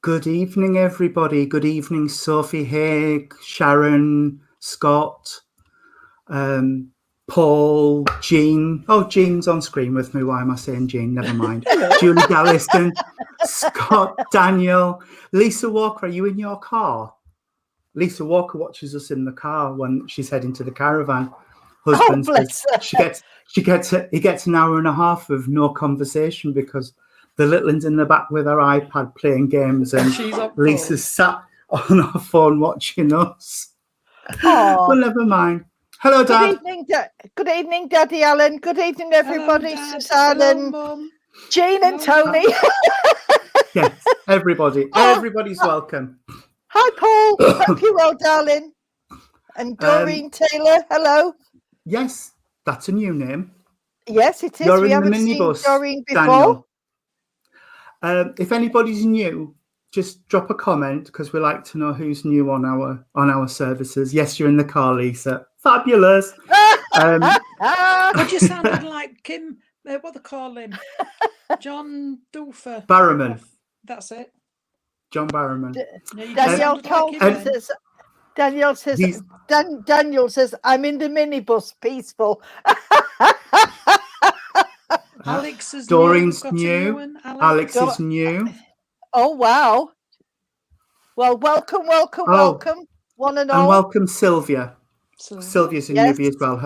Good evening, everybody. Good evening, Sophie Haig, Sharon, Scott, Paul, Jean. Oh, Jean's on screen with me. Why am I saying Jean? Never mind. Julie Galliston, Scott, Daniel, Lisa Walker. Are you in your car? Lisa Walker watches us in the car when she's heading to the caravan. Husband says he gets an hour and a half of no conversation because the little one's in the back with her iPad playing games, and Lisa's sat on her phone watching us. Well, never mind. Hello, Dad. Good evening, Daddy Alan. Good evening, everybody. Hello, Suzanne and Jean and Tony. Yes, everybody. Everybody's welcome. Hi, Paul. Hope you're well, darling. And Doreen Taylor. Hello. Yes, that's a new name. Yes, it is. You're we in the haven't minibus, seen Doreen before. Daniel. If anybody's new, just drop a comment because we like to know who's new on our services. Yes, you're in the car, Lisa. Fabulous. But you sounded like Kim. What they call him? John Doofer. Barrowman. That's it. John Barrowman. Daniel says, I'm in the minibus, peaceful. Alex is Doreen's new. Alex is new. Oh, wow. Well, welcome, one and all. And welcome, Sylvia. Sylvia's a newbie as well.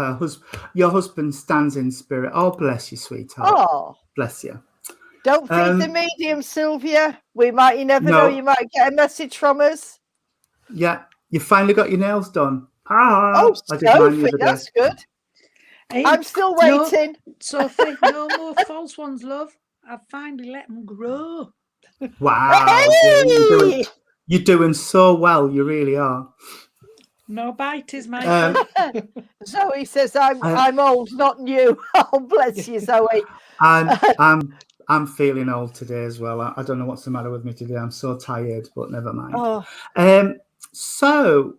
Your husband stands in spirit. Oh, bless you, sweetheart. Oh, bless you. Don't feed the medium, Sylvia. You never know, you might get a message from us. Yeah, you finally got your nails done. Sophie, that's good. Hey, I'm still waiting. Sophie, no more false ones, love. I've finally let them grow. Wow. Hey! You're doing so well. You really are. No bite is my Zoe says I'm old, not new. Oh, bless you, Zoe. I'm feeling old today as well. I don't know what's the matter with me today. I'm so tired, but never mind. Oh. So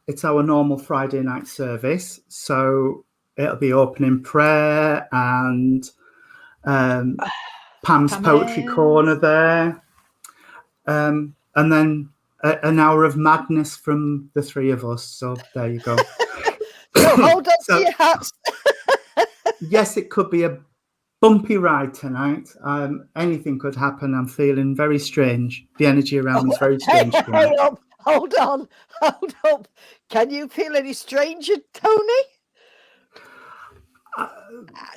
it's our normal Friday night service. So it'll be opening prayer and Pam's Poetry Corner there. And then an hour of madness from the three of us. So there you go. So hold on to your hats. Yes, it could be a bumpy ride tonight. Anything could happen. I'm feeling very strange. The energy around me is very strange. Hold on. Can you feel any stranger, Tony?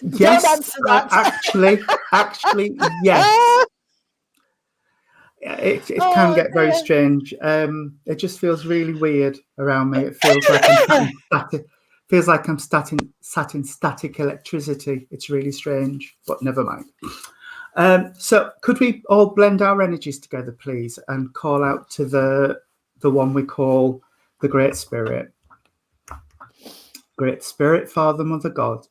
Yes, don't answer that. actually, yes. It can get very strange. It just feels really weird around me. It feels like I'm sat in static electricity. It's really strange, but never mind. So could we all blend our energies together, please, and call out to the one we call the Great Spirit. Great Spirit, Father, Mother, God,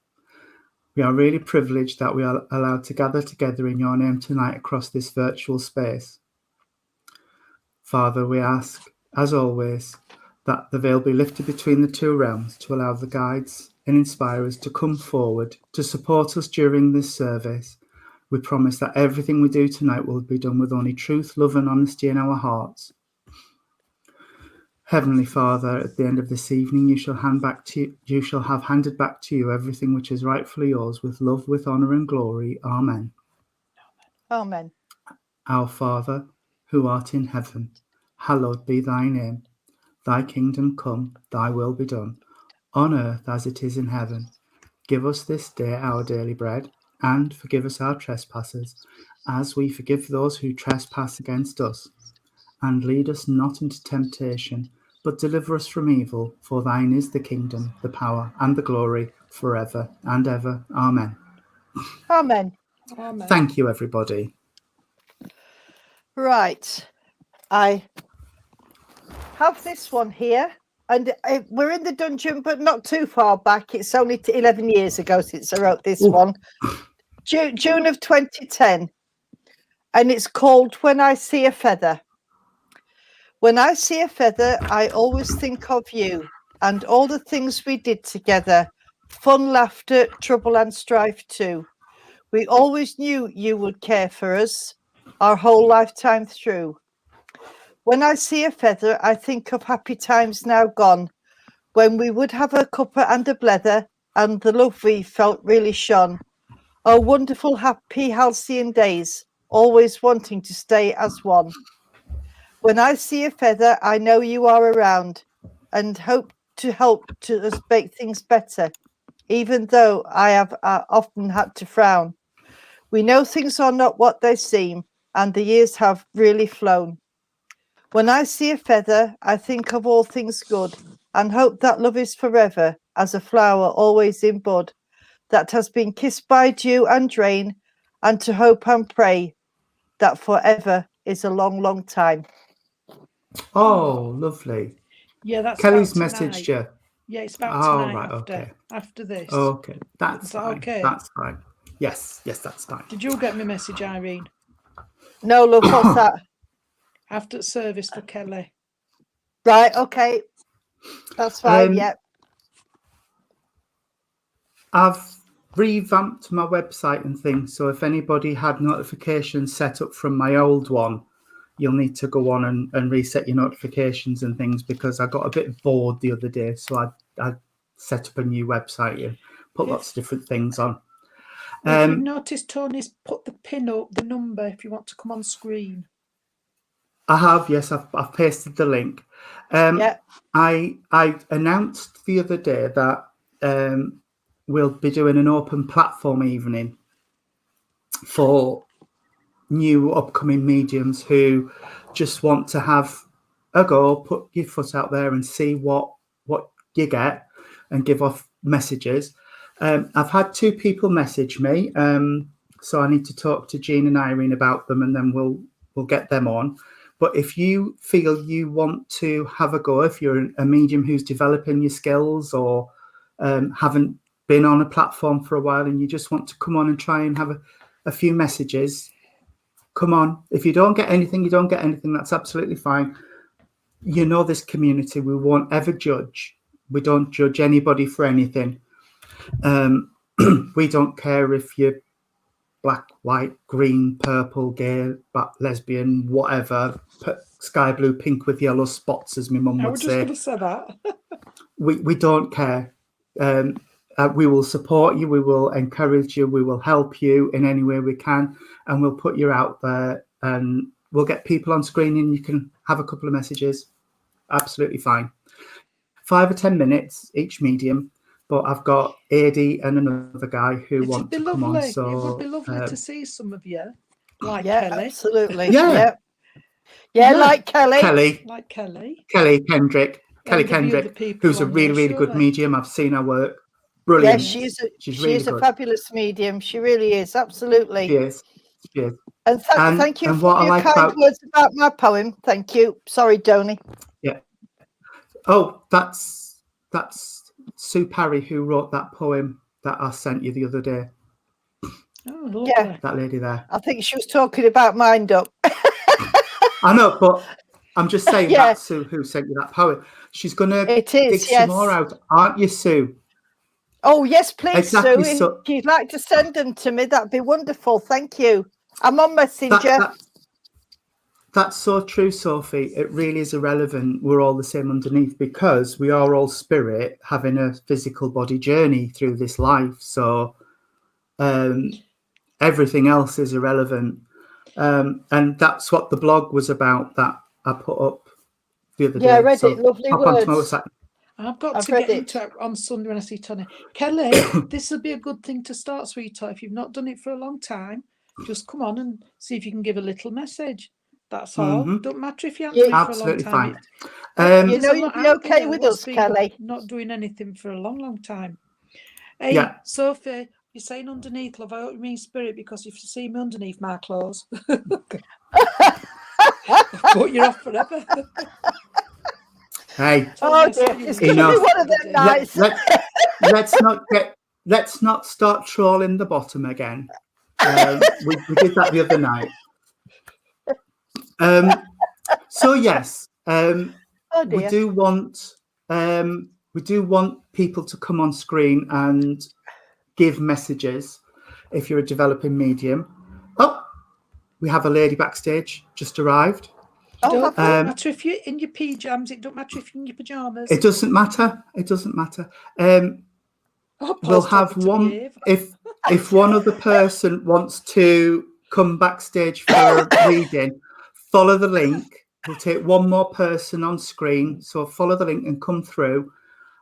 we are really privileged that we are allowed to gather together in your name tonight across this virtual space. Father, we ask, as always, that the veil be lifted between the two realms to allow the guides and inspirers to come forward to support us during this service. We promise that everything we do tonight will be done with only truth, love, and honesty in our hearts. Heavenly Father, at the end of this evening, you shall have handed back to you everything which is rightfully yours, with love, with honour and glory. Amen. Amen. Our Father, who art in heaven, hallowed be thy name. Thy kingdom come, thy will be done, on earth as it is in heaven. Give us this day our daily bread, and forgive us our trespasses, as we forgive those who trespass against us. And lead us not into temptation, but deliver us from evil. For thine is the kingdom, the power, and the glory, forever and ever. Amen. Amen. Thank you, everybody. Right. I have this one here, and we're in the dungeon, but not too far back. It's only 11 years ago since I wrote this one. June of 2010. And it's called When I See a Feather. When I see a feather, I always think of you and all the things we did together. Fun, laughter, trouble and strife too. We always knew you would care for us. our whole lifetime through. When I see a feather, I think of happy times now gone, when we would have a cuppa and a blether, and the love we felt really shone. Oh, wonderful, happy, halcyon days, always wanting to stay as one. When I see a feather, I know you are around, and hope to help to us make things better, even though I have often had to frown. We know things are not what they seem, and the years have really flown. When I see a feather, I think of all things good, and hope that love is forever, as a flower always in bud, that has been kissed by dew and rain, and to hope and pray that forever is a long, long time. Oh, lovely. Yeah, that's Kelly's about messaged tonight. you. Yeah, it's about Oh, tonight right, after okay. after this. Okay, that's Is that fine. okay? That's fine. Yes, that's fine. Did you get my message, Irene? No, love, what's that? After service for Kelly. Right, okay. That's fine, yeah. I've revamped my website and things, so if anybody had notifications set up from my old one, you'll need to go on and reset your notifications and things, because I got a bit bored the other day, so I set up a new website and put lots of different things on. Well, if you've noticed, Tony's put the pin up, the number, if you want to come on screen. I have, yes, I've pasted the link. Yeah. I announced the other day that we'll be doing an open platform evening for new upcoming mediums who just want to have a go, put your foot out there and see what you get and give off messages. I've had 2 people message me, so I need to talk to Jean and Irene about them, and then we'll get them on. But if you feel you want to have a go, if you're a medium who's developing your skills or haven't been on a platform for a while and you just want to come on and try and have a few messages, come on. If you don't get anything, you don't get anything. That's absolutely fine. You know this community. We won't ever judge. We don't judge anybody for anything. We don't care if you're black, white, green, purple, gay, lesbian, whatever, sky blue, pink with yellow spots, as my mum would say. I was just going to say that. we don't care. We will support you. We will encourage you. We will help you in any way we can, and we'll put you out there, and we'll get people on screen, and you can have a couple of messages. Absolutely fine. 5 or 10 minutes each medium. But I've got Adi and another guy who want to come on. So it would be lovely to see some of you, like yeah, Kelly. Absolutely. Yeah. Yeah, like Kelly. Like Kelly. Kelly Kendrick. Kelly Kendrick, who's a really, really good medium. I've seen her work. Brilliant. Yeah, she's really a fabulous medium. She really is. Absolutely. She is. She is. And thank you for your kind words about my poem. Thank you. Sorry, Donny. Yeah. Oh, that's Sue Parry who wrote that poem that I sent you the other day. Oh, lovely. Yeah. That lady there. I think she was talking about Mind Up. I know, but I'm just saying that's Sue who sent you that poem. She's going to dig some more out, aren't you, Sue? Oh, yes, please, exactly. Sue. So, if you'd like to send them to me, that'd be wonderful. Thank you. I'm on Messenger. That's so true, Sophie. It really is irrelevant. We're all the same underneath, because we are all spirit having a physical body journey through this life. So everything else is irrelevant. And that's what the blog was about that I put up the other day. Yeah, I read it. Lovely words. I've got to get into it on Sunday when I see Tony. Kelly, this would be a good thing to start, sweetheart. If you've not done it for a long time, just come on and see if you can give a little message. That's all. Don't matter if you haven't done it for a long time. Fine. You know you'll be okay with us, Kelly. Not doing anything for a long, long time. Hey, Sophie, you're saying underneath, love. I hope you mean spirit, because if you see me underneath my clothes, I'll put you off forever. Hey, oh dear, it's going to be one of them nights. Let's not start trolling the bottom again. We did that the other night. So yes, we do want people to come on screen and give messages if you're a developing medium. Oh, we have a lady backstage just arrived. Oh, Don't have we? matter if you're in your pajamas. It don't matter if you're in your pajamas. It doesn't matter. It doesn't matter. Oh, We'll Paul's have talking to one Dave. if one other person wants to come backstage for a reading, follow the link. We'll take one more person on screen, so follow the link and come through,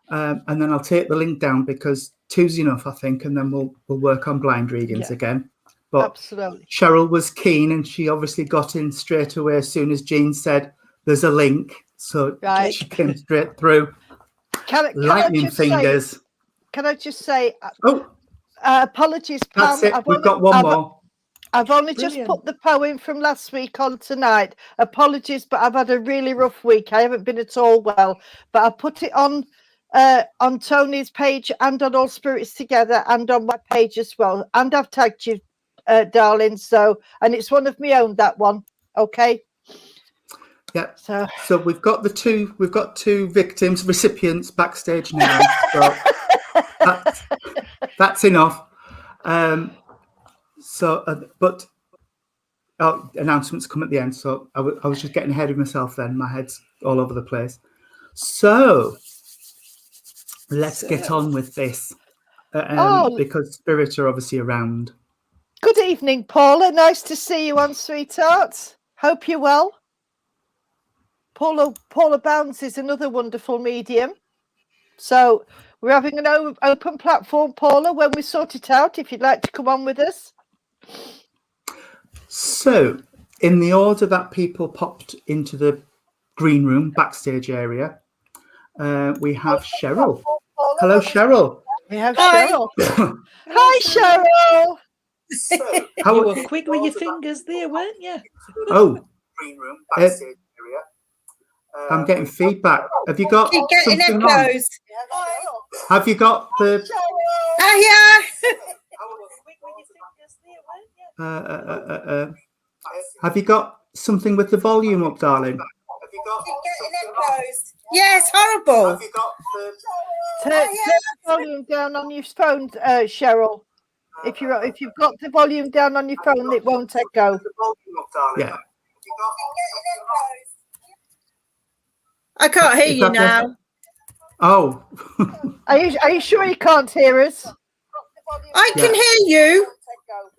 and then I'll take the link down because two's enough, I think, and then we'll work on blind readings again. But Absolutely. Cheryl was keen, and she obviously got in straight away as soon as Jean said there's a link, so she came straight through. Lightning fingers. Can I just say? Oh, apologies, Pam. that's it. We've got one more. I've only just put the poem from last week on tonight. Apologies, but I've had a really rough week. I haven't been at all well, but I put it on Tony's page and on All Spirits Together and on my page as well. And I've tagged you, darling. So, and it's one of my own, that one. Okay. Yeah. So we've got two victims, recipients backstage now. So that's enough. But announcements come at the end. So I was just getting ahead of myself then. My head's all over the place. So let's get on with this because spirits are obviously around. Good evening, Paula. Nice to see you on, sweetheart. Hope you're well. Paula Bounds is another wonderful medium. So we're having an open platform, Paula, when we sort it out, if you'd like to come on with us. So in the order that people popped into the green room backstage area, we have Cheryl. Hello, Cheryl. We have Cheryl. Hi, Cheryl. You were quick with your fingers there, weren't you? Oh, green room backstage area. I'm getting feedback. Have you got something on? Have you got the? Have you got something with the volume up, darling? Yes, horrible. Have you got the? Turn the volume down on your phone, Cheryl. If you've got the volume down on your phone, it won't echo. Yeah. I can't hear you now. Oh. Are you sure you can't hear us? I can hear you.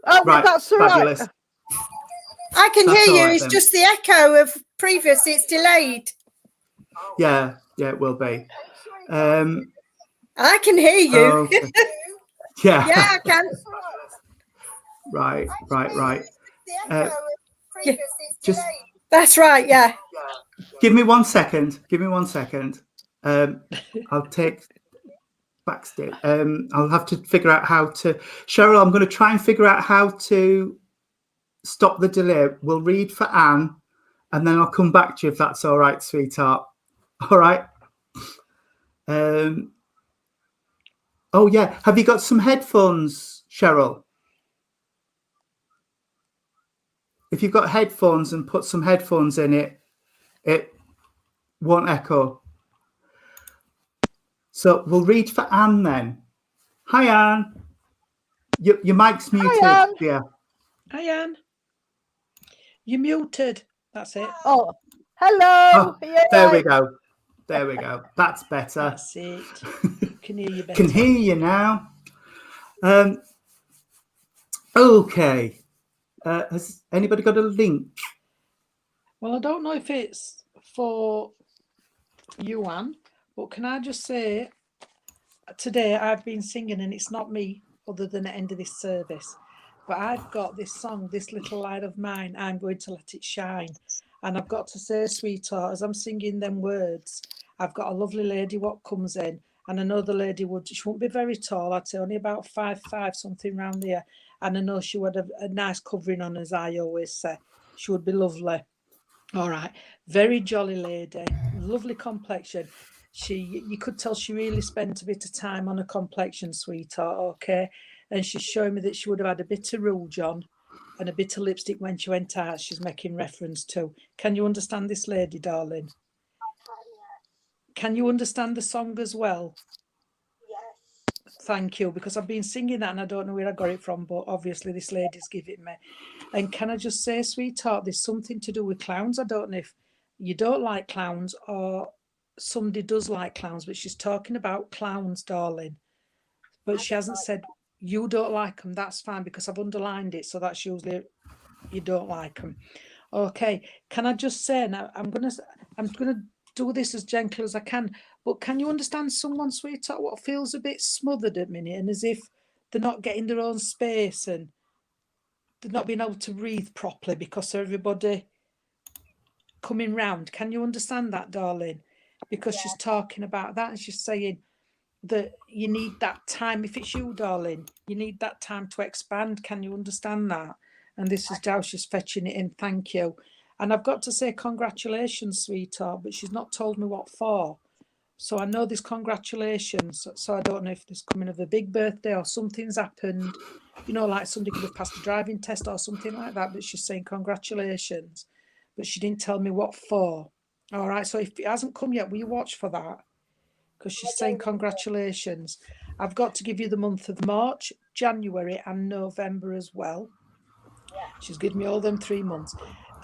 Oh, right. That's all Fabulous. right. I can hear you. Right, it's then. just the echo of previous. It's delayed. Yeah, it will be. I can hear you. Okay. Yeah. Yeah, I can. Right. Just That's right. Yeah. give me 1 second. I'll take backstage. I'll have to figure out how to. Cheryl, I'm going to try and figure out how to stop the delay. We'll read for Anne, and then I'll come back to you if that's all right, sweetheart. All right. Oh yeah. Have you got some headphones, Cheryl? If you've got headphones and put some headphones in it won't echo. So we'll read for Anne then. Hi, Anne. Your mic's muted. Hi, Anne. Yeah. Hi, Anne. You're muted. That's it. Oh, hello. There we go. That's better. That's it. Can hear you better. Can hear you now. Okay. Has anybody got a link? Well, I don't know if it's for you, Anne, but can I just say, today I've been singing, and it's not me, other than at the end of this service, but I've got this song, This Little Light of Mine, I'm Going to Let It Shine. And I've got to say, sweetheart, as I'm singing them words, I've got a lovely lady what comes in, and another lady she won't be very tall, I'd say only about 5'5", something around there. And I know she would have a nice covering on, as I always say. She would be lovely. All right. Very jolly lady. Lovely complexion. You could tell she really spent a bit of time on her complexion, sweetheart, okay? And she's showing me that she would have had a bit of rouge on and a bit of lipstick when she went out, she's making reference to. Can you understand this lady, darling? Can you understand the song as well? Thank you, because I've been singing that and I don't know where I got it from, but obviously this lady's given it me. And can I just say, sweetheart, there's something to do with clowns. I don't know if you don't like clowns or somebody does like clowns, but she's talking about clowns, darling. But she hasn't said you don't like them. That's fine, because I've underlined it, so that's usually you don't like them. Okay, can I just say now, I'm gonna do this as gentle as I can, but can you understand someone, sweetheart, what feels a bit smothered at minute and as if they're not getting their own space and they're not being able to breathe properly because of everybody coming round? Can you understand that, darling? Because she's talking about that and she's saying that you need that time. If it's you, darling, you need that time to expand. Can you understand that? And this is how she's fetching it in. Thank you. And I've got to say congratulations, sweetheart, but she's not told me what for. So I know there's congratulations. So I don't know if there's coming of a big birthday or something's happened. You know, like somebody could have passed a driving test or something like that, but she's saying congratulations. But she didn't tell me what for. All right, so if it hasn't come yet, will you watch for that? Because she's saying congratulations. I've got to give you the month of March, January and November as well. She's given me all them 3 months.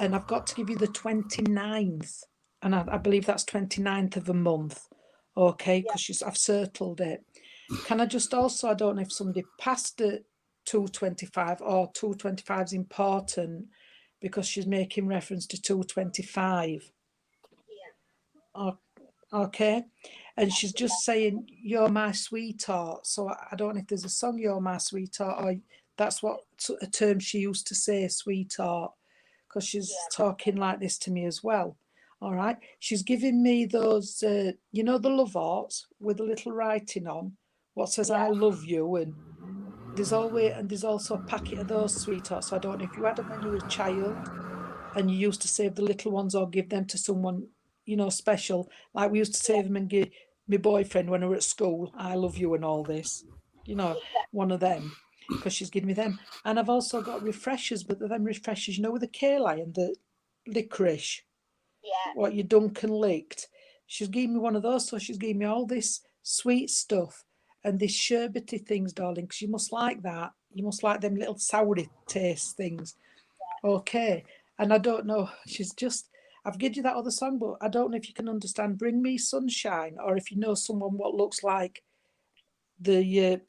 And I've got to give you the 29th. And I believe that's 29th of a month. Okay, because I've circled it. Can I just also, I don't know if somebody passed it 225 or 225 is important because she's making reference to 225. Okay. And she's just saying, you're my sweetheart. So I don't know if there's a song, you're my sweetheart, or that's what a term she used to say, sweetheart, because she's talking like this to me as well. All right. She's giving me those, you know, the love hearts with a little writing on what says, I love you. And there's also a packet of those, sweetheart. So I don't know if you had them when you were a child and you used to save the little ones or give them to someone, you know, special. Like we used to save them and give my boyfriend when we were at school, I love you and all this, you know, one of them, because she's given me them. And I've also got refreshers, but them refreshers, you know, with the kale and the licorice, what you Duncan licked. She's given me one of those, so she's given me all this sweet stuff and these sherbety things, darling, because you must like that. You must like them little soury taste things. Okay. And I don't know, I've given you that other song, but I don't know if you can understand Bring Me Sunshine, or if you know someone what looks like the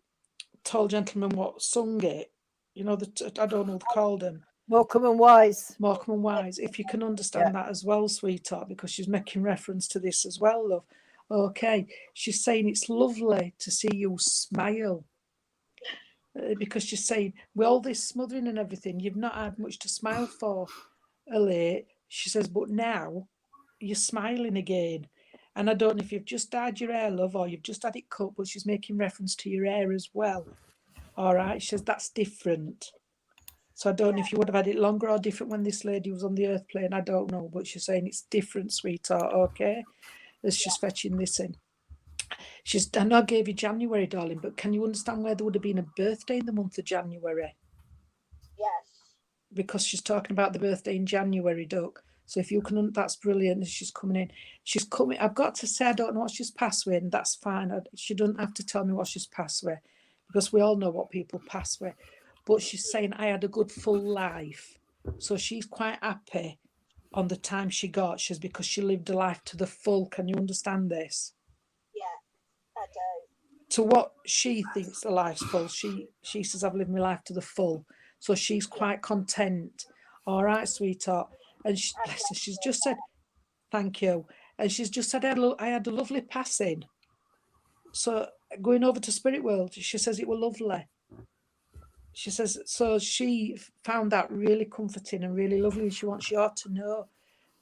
tall gentleman what sung it. You know, I don't know what they called him. Morecambe and Wise. Morecambe and Wise. If you can understand that as well, sweetheart, because she's making reference to this as well, love. Okay. She's saying it's lovely to see you smile. Because she's saying, with all this smothering and everything, you've not had much to smile for, late. She says, but now you're smiling again. And I don't know if you've just dyed your hair, love, or you've just had it cut, but she's making reference to your hair as well. All right. She says, that's different. So I don't know if you would have had it longer or different when this lady was on the earth plane. I don't know, but she's saying it's different, sweetheart. Okay. As she's fetching this in. I know I gave you January, darling, but can you understand where there would have been a birthday in the month of January? Yes. Because she's talking about the birthday in January, Duck. So if you can, that's brilliant. She's coming in. She's coming. I've got to say, I don't know what she's passed with, and that's fine. She doesn't have to tell me what she's passed with, because we all know what people pass with. But she's saying, I had a good full life. So she's quite happy on the time she got. She's because she lived a life to the full. Can you understand this? Yeah, I do. To what she thinks the life's full. She says, I've lived my life to the full. So she's quite content. All right, sweetheart. And she's just said, thank you. And she's just said, I had a lovely passing. So going over to Spirit World, she says it was lovely. She says, so she found that really comforting and really lovely. She wants you all to know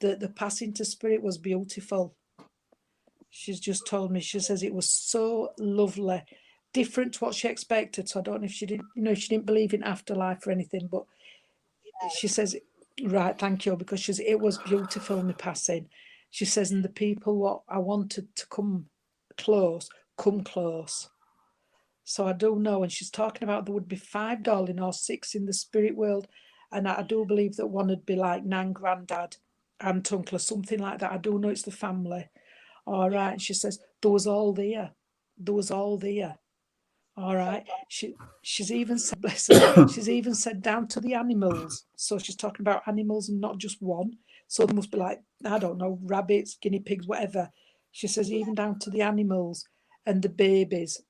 that the passing to Spirit was beautiful. She's just told me, she says it was so lovely, different to what she expected. So I don't know if she didn't, she didn't believe in afterlife or anything, but she says, right, thank you, because it was beautiful, my passing. She says, and the people what I wanted to come close. So I do know, and she's talking about there would be 5, darling, or 6 in the spirit world. And I do believe that one would be like Nan, Grandad, Aunt, Uncle, or something like that. I do know it's the family. All right. And she says, there was all there. All right. She's even said, bless her, she's even said down to the animals. So she's talking about animals and not just one. So there must be like, I don't know, rabbits, guinea pigs, whatever. She says even down to the animals and the babies.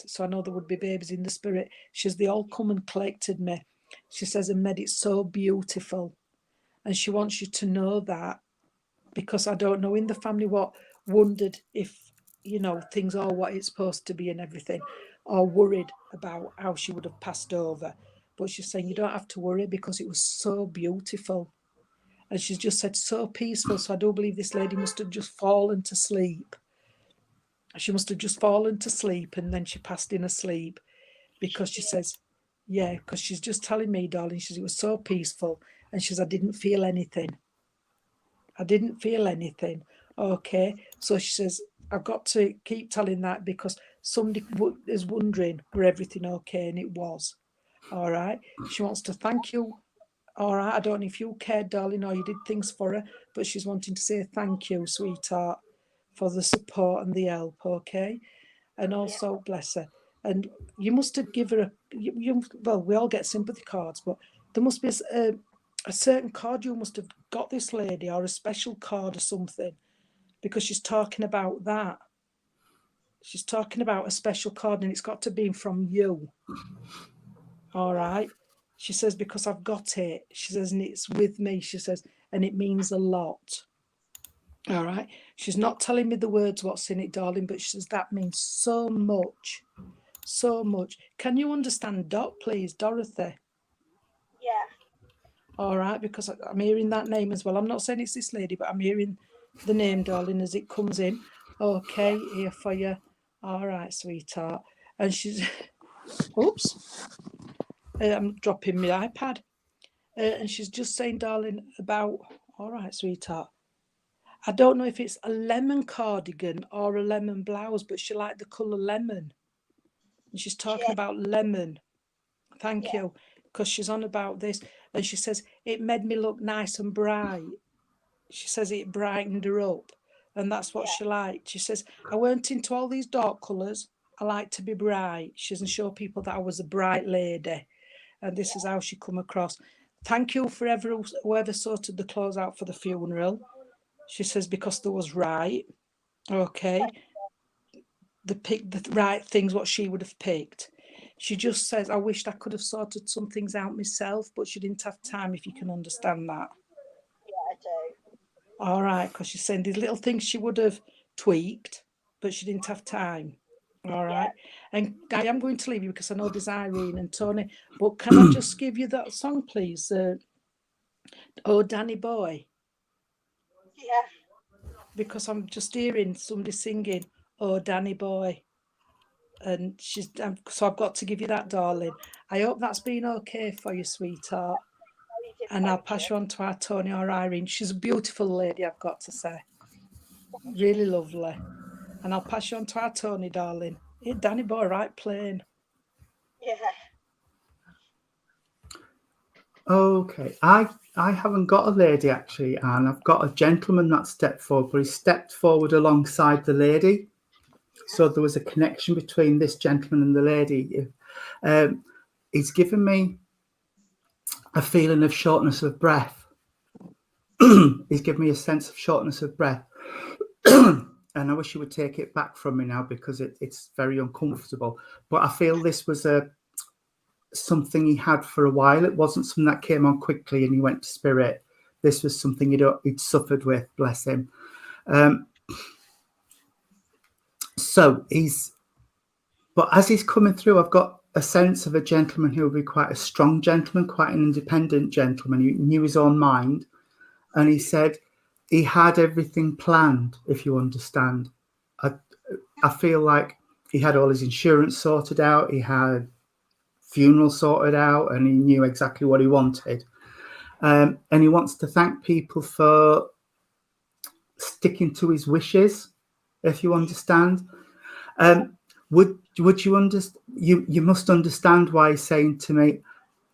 So I know there would be babies in the spirit. She says they all come and collected me. She says and made it so beautiful. And she wants you to know that, because I don't know in the family what wondered if, you know, things are what it's supposed to be and everything, or worried about how she would have passed over. But she's saying you don't have to worry because it was so beautiful. And she's just said so peaceful. So I do believe this lady must have just fallen to sleep. She must have just fallen to sleep and then she passed in asleep, because she says, yeah, because she's just telling me, darling, she says it was so peaceful. And she says, I didn't feel anything. I didn't feel anything. Okay. So she says, I've got to keep telling that because somebody is wondering, were everything okay? And it was. All right. She wants to thank you. All right. I don't know if you cared, darling, or you did things for her, but she's wanting to say thank you, sweetheart, for the support and the help. Okay. And also, bless her. And you must have given her, well, we all get sympathy cards, but there must be a certain card you must have got this lady, or a special card or something, because she's talking about that. She's talking about a special card and it's got to be from you. All right. She says, because I've got it. She says, and it's with me. She says, and it means a lot. All right. She's not telling me the words what's in it, darling, but she says that means so much. So much. Can you understand Dot, please, Dorothy? Yeah. All right, because I'm hearing that name as well. I'm not saying it's this lady, but I'm hearing the name, darling, as it comes in. Okay, here for you. All right, sweetheart. And she's, oops, I'm dropping my iPad. And she's just saying, darling, about, all right, sweetheart. I don't know if it's a lemon cardigan or a lemon blouse, but she liked the colour lemon. And she's talking about lemon. Thank you. Because she's on about this. And she says, it made me look nice and bright. She says it brightened her up. And that's what she liked. She says, I weren't into all these dark colours. I like to be bright. She doesn't show people that I was a bright lady. And this is how she come across. Thank you for whoever sorted the clothes out for the funeral. She says, because there was right. Okay. The right things, what she would have picked. She just says, I wished I could have sorted some things out myself, but she didn't have time, if you can understand that. Yeah, I do. All right, because she's saying these little things she would have tweaked, but she didn't have time. All right. And I am going to leave you because I know there's Irene and Tony, but can I just give you that song, please? Oh, Danny Boy. Yeah. Because I'm just hearing somebody singing, Oh, Danny Boy. And she's, so I've got to give you that, darling. I hope that's been okay for you, sweetheart. And I'll pass you on to our Tony or Irene. She's a beautiful lady, I've got to say. Really lovely. And I'll pass you on to our Tony, darling. Hey, Danny Boy, right playing. Yeah. Okay, I haven't got a lady actually, and I've got a gentleman that stepped forward, but he stepped forward alongside the lady. So there was a connection between this gentleman and the lady. He's given me a feeling of shortness of breath. He's given me a sense of shortness of breath. And I wish you would take it back from me now because it's very uncomfortable. But I feel this was something he had for a while. It wasn't something that came on quickly and he went to spirit. This was something he'd suffered with, bless him. But as he's coming through, I've got a sense of a gentleman who will be quite a strong gentleman, quite an independent gentleman. He knew his own mind. And he said he had everything planned, if you understand. I feel like he had all his insurance sorted out. He had funeral sorted out and he knew exactly what he wanted. And he wants to thank people for sticking to his wishes, if you understand. Would you understand? You must understand why he's saying to me,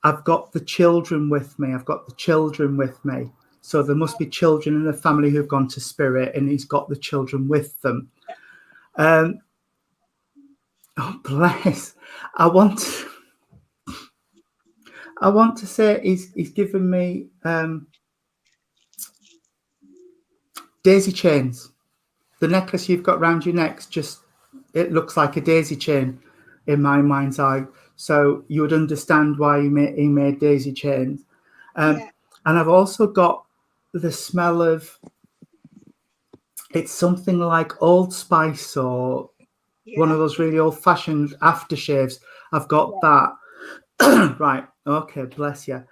I've got the children with me. I've got the children with me. So there must be children in the family who've gone to spirit and he's got the children with them. Oh, bless. I want to say he's given me daisy chains. The necklace you've got round your neck, it looks like a daisy chain in my mind's eye. So you would understand why he made daisy chains. Yeah. And I've also got the smell of, it's something like Old Spice or one of those really old-fashioned aftershaves. I've got that. Right. Okay. Bless you.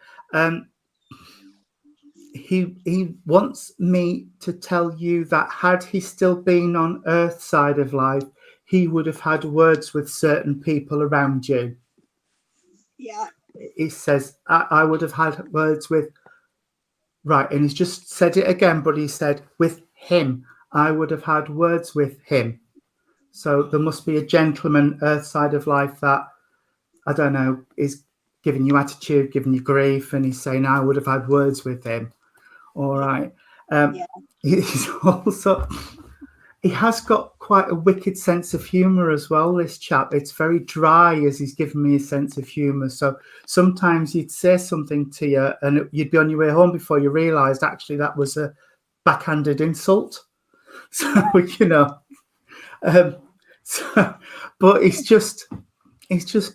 He wants me to tell you that had he still been on Earth side of life, he would have had words with certain people around you. Yeah. He says, I would have had words with, right, and he's just said it again, but he said, with him, I would have had words with him. So there must be a gentleman Earth side of life that, I don't know, is giving you attitude, giving you grief, and he's saying, I would have had words with him. All right. He's also, he has got quite a wicked sense of humour as well, this chap. It's very dry as he's given me a sense of humour. So sometimes he'd say something to you and you'd be on your way home before you realised actually that was a backhanded insult. So, you know, but he's just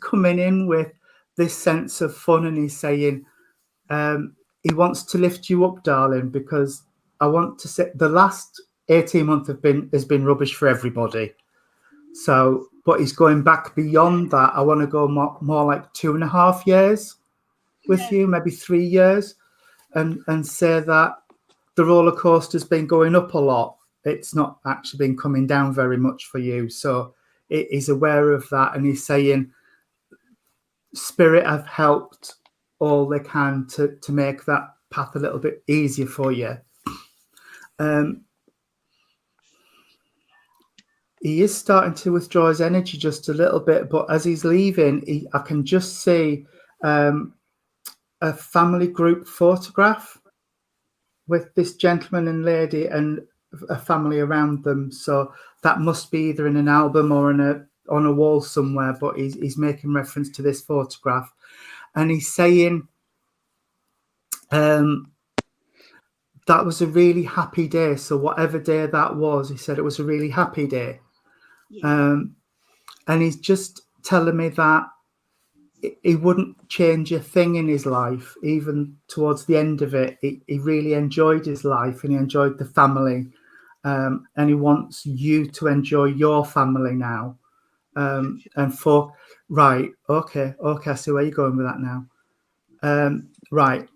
coming in with this sense of fun, and he's saying, he wants to lift you up, darling, because I want to say the last 18 months has been rubbish for everybody. So, but he's going back beyond that. I want to go more like 2.5 years with you, maybe 3 years, and say that the roller coaster's been going up a lot. It's not actually been coming down very much for you. So he's aware of that, and he's saying, Spirit have helped all they can to make that path a little bit easier for you. He is starting to withdraw his energy just a little bit, but as he's leaving, I can just see a family group photograph with this gentleman and lady and a family around them. So that must be either in an album or on a wall somewhere, but he's making reference to this photograph. And he's saying, that was a really happy day. So whatever day that was, he said it was a really happy day. And he's just telling me that he wouldn't change a thing in his life. Even towards the end of it, he really enjoyed his life and he enjoyed the family. And he wants you to enjoy your family now. Right, okay, I see where you're going with that now. Right.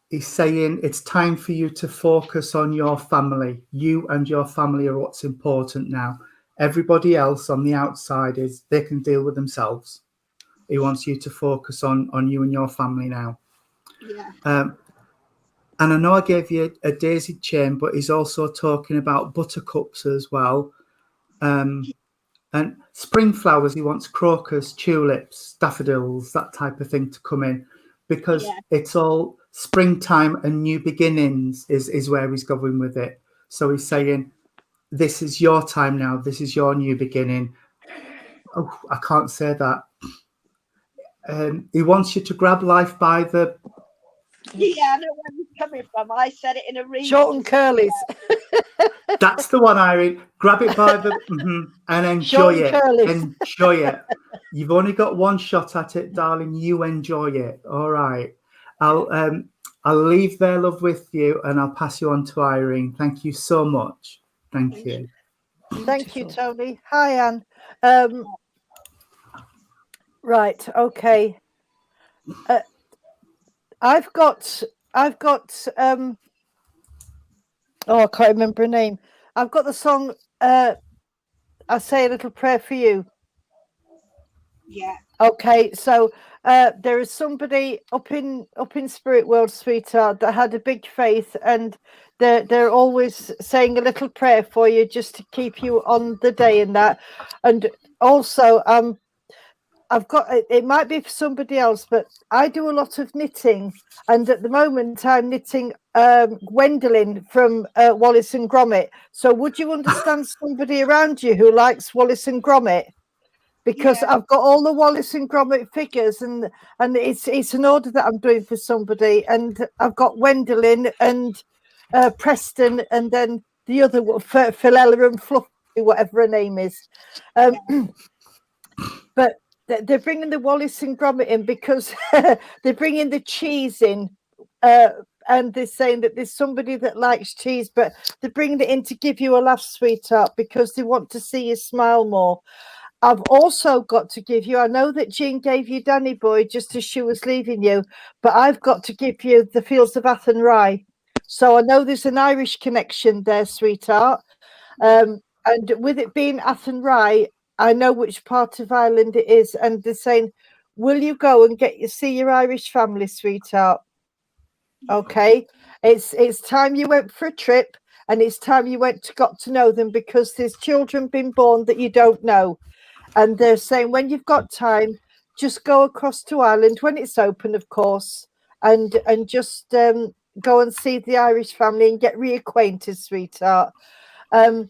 He's saying it's time for you to focus on your family. You and your family are what's important now. Everybody else on the outside they can deal with themselves. He wants you to focus on you and your family now. Yeah. And I know I gave you a daisy chain, but he's also talking about buttercups as well. And spring flowers, he wants crocus, tulips, daffodils, that type of thing to come in, because it's all springtime and new beginnings is where he's going with it. So he's saying, this is your time now. This is your new beginning. Oh, I can't say that. He wants you to grab life by the... Yeah, I know where he's coming from. I said it in a reading. Short and curlies. That's the one, Irene. Grab it by the... and enjoy it. Enjoy it. You've only got one shot at it, darling. You enjoy it. All right. I'll leave their love with you and I'll pass you on to Irene. Thank you so much. Thank you. Thank you, Tony. Hi, Anne. Right. Okay. I've got I can't remember her name. I've got the song I Say a Little Prayer for You. Yeah. Okay, so there is somebody up in Spirit World, sweetheart, that had a big faith, and they're always saying a little prayer for you just to keep you on the day and that. And also I've got, it might be for somebody else, but I do a lot of knitting, and at the moment I'm knitting Gwendolyn from Wallace and Gromit. So would you understand somebody around you who likes Wallace and Gromit? because Yeah. I've got all the Wallace and Gromit figures, and it's an order that I'm doing for somebody, and I've got Wendelin and Preston, and then the other Philella and Fluffy, whatever her name is. But they're bringing the Wallace and Gromit in because they're bringing the cheese in, and they're saying that there's somebody that likes cheese, but they're bringing it in to give you a laugh, sweetheart, because they want to see you smile more. I've also got to give you, I know that Jean gave you Danny Boy just as she was leaving you, but I've got to give you the Fields of Athenry. So I know there's an Irish connection there, sweetheart. And with it being Athenry, I know which part of Ireland it is. And they're saying, will you go and see your Irish family, sweetheart? Okay. It's time you went for a trip, and it's time you got to know them, because there's children being born that you don't know. And they're saying, when you've got time, just go across to Ireland when it's open, of course, and just go and see the Irish family and get reacquainted, sweetheart. Playing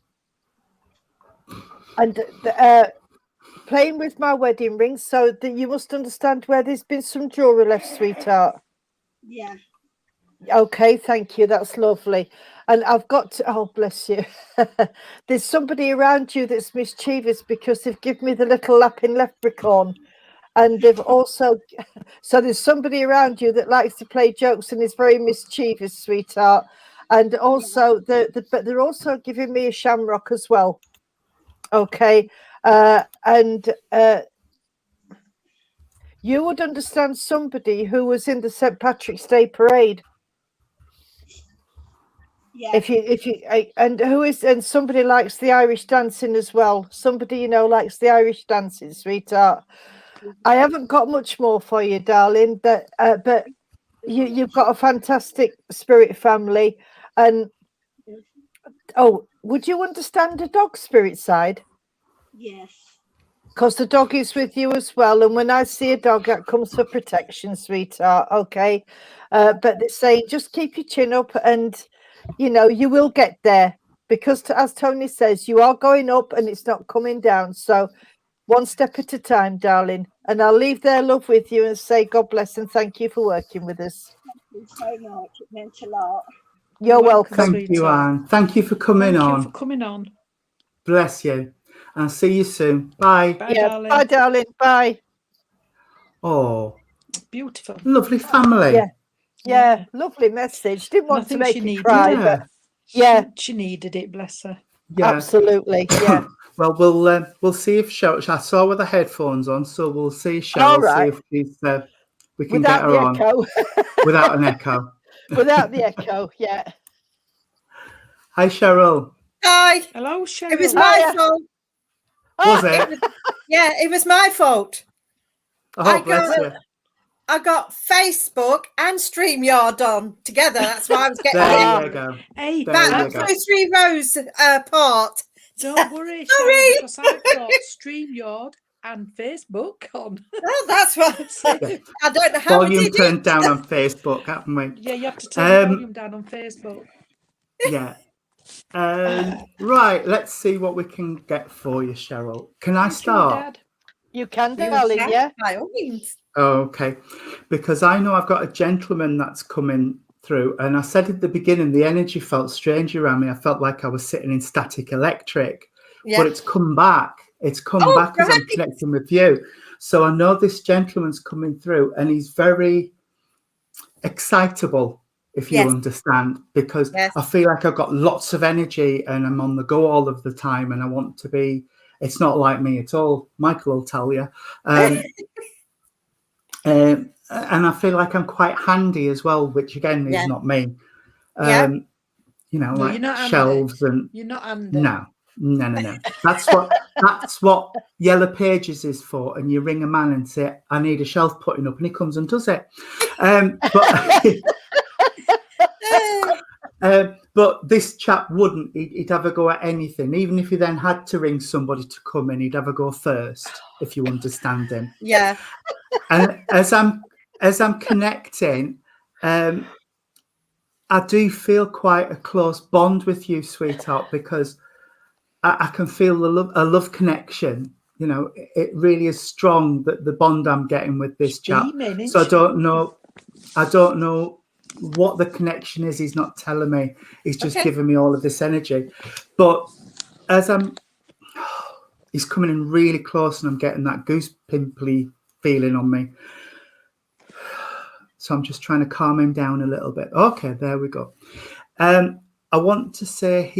with my wedding ring, so that you must understand where there's been some jewelry left, sweetheart. Yeah. Okay, thank you. That's lovely. And I've got to, oh, bless you. There's somebody around you that's mischievous because they've given me the little lapping leprechaun. And they've also, so there's somebody around you that likes to play jokes and is very mischievous, sweetheart. And also, but they're also giving me a shamrock as well. Okay. You would understand somebody who was in the St. Patrick's Day parade. Yeah. And somebody likes the Irish dancing as well. Somebody, you know, likes the Irish dancing, sweetheart. I haven't got much more for you, darling, but you've got a fantastic spirit family. And would you understand the dog spirit side? Yes. Because the dog is with you as well. And when I see a dog, that comes for protection, sweetheart. Okay. But they're saying, just keep your chin up, and, you know, you will get there, because as Tony says, you are going up and it's not coming down. So one step at a time, darling. And I'll leave their love with you and say God bless and thank you for working with us. Thank you so much. It meant a lot. You're welcome. Thank you, Anne. Thank you for coming on. Thank you for coming on. Bless you. And see you soon. Bye. Bye, darling. Bye, darling. Bye. Oh, Beautiful. lovely family. Yeah. Lovely message. Didn't want to make you cry, but she needed it. Bless her. Yeah. Absolutely. Yeah. Well, we'll see if Cheryl. I saw her with the headphones on, so we'll see Cheryl. All right. See if we can Without get her on echo. without an echo. Without the echo. Yeah. Hi, Cheryl. Hi. Hello, Cheryl. It was my fault. Was it? Yeah, it was my fault. Oh, bless you. I got Facebook and StreamYard on together. That's why I was getting There you go. Hey, There you go. 3 rows apart. Don't worry, Sorry. Cheryl, because I've got StreamYard and Facebook on. Oh, that's right. Yeah. I don't know how I Volume did turned it. down on Facebook, haven't we? Yeah, you have to turn the Um, volume down on Facebook. Yeah. Right. Let's see what we can get for you, Cheryl. Can I Thank you, start? Dad. You can, darling. Yeah. By all means. Okay, because I know I've got a gentleman that's coming through, and I said at the beginning the energy felt strange around me. I felt like I was sitting in static electric, but it's come back. It's come back as I'm connecting with you. So I know this gentleman's coming through, and he's very excitable, if you understand, because I feel like I've got lots of energy and I'm on the go all of the time, and I want to be. It's not like me at all. Michael will tell you. And I feel like I'm quite handy as well, which again is not me. You know, No, like you're not shelves handy. and You're not handy. no. That's what Yellow Pages is for. And you ring a man and say, "I need a shelf putting up," and he comes and does it. But this chap wouldn't. He'd have a go at anything, even if he then had to ring somebody to come in. He'd have a go first, if you understand him. Yeah. And as I'm connecting, I do feel quite a close bond with you, sweetheart, because I can feel a love connection. You know, it really is strong, that the bond I'm getting with this chap. Beaming, So I isn't don't know what the connection is. He's not telling me. He's just Okay. giving me all of this energy. But as he's coming in really close, and I'm getting that goose pimply feeling on me. So I'm just trying to calm him down a little bit. Okay, there we go. I want to say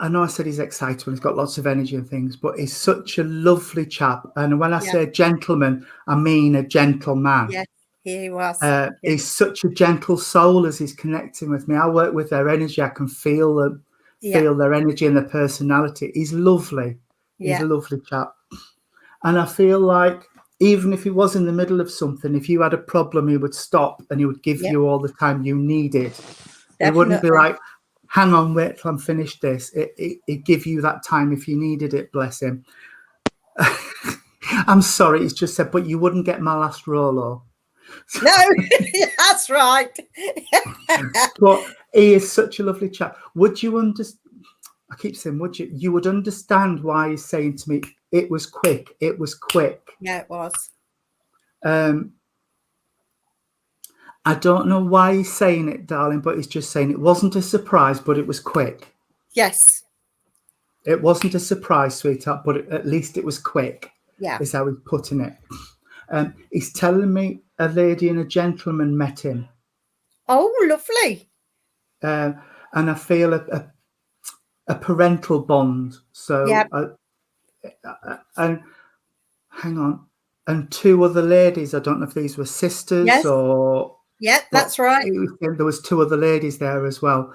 I know I said he's excitable, he's got lots of energy and things, but he's such a lovely chap. And when I say gentleman, I mean a gentleman. Yes, he was. He's such a gentle soul as he's connecting with me. I work with their energy. I can feel them, feel their energy and their personality. He's lovely. He's a lovely chap. And I feel like even if he was in the middle of something, if you had a problem, he would stop and he would give you all the time you needed. He wouldn't be like, hang on, wait till I'm finished this. It'd give you that time if you needed it, bless him. I'm sorry, it's just said, but you wouldn't get my last Rolo. No, that's right. But he is such a lovely chap. Would you understand? I keep saying, would you? You would understand why he's saying to me, it was quick. It was quick. Yeah, it was. I don't know why he's saying it, darling, but he's just saying it wasn't a surprise, but it was quick. Yes. It wasn't a surprise, sweetheart, but at least it was quick. Yeah. Is how he's putting it. He's telling me a lady and a gentleman met him. Oh, lovely. And I feel a parental bond. So, and hang on. And two other ladies, I don't know if these were sisters or... Yeah, that's right. There was two other ladies there as well.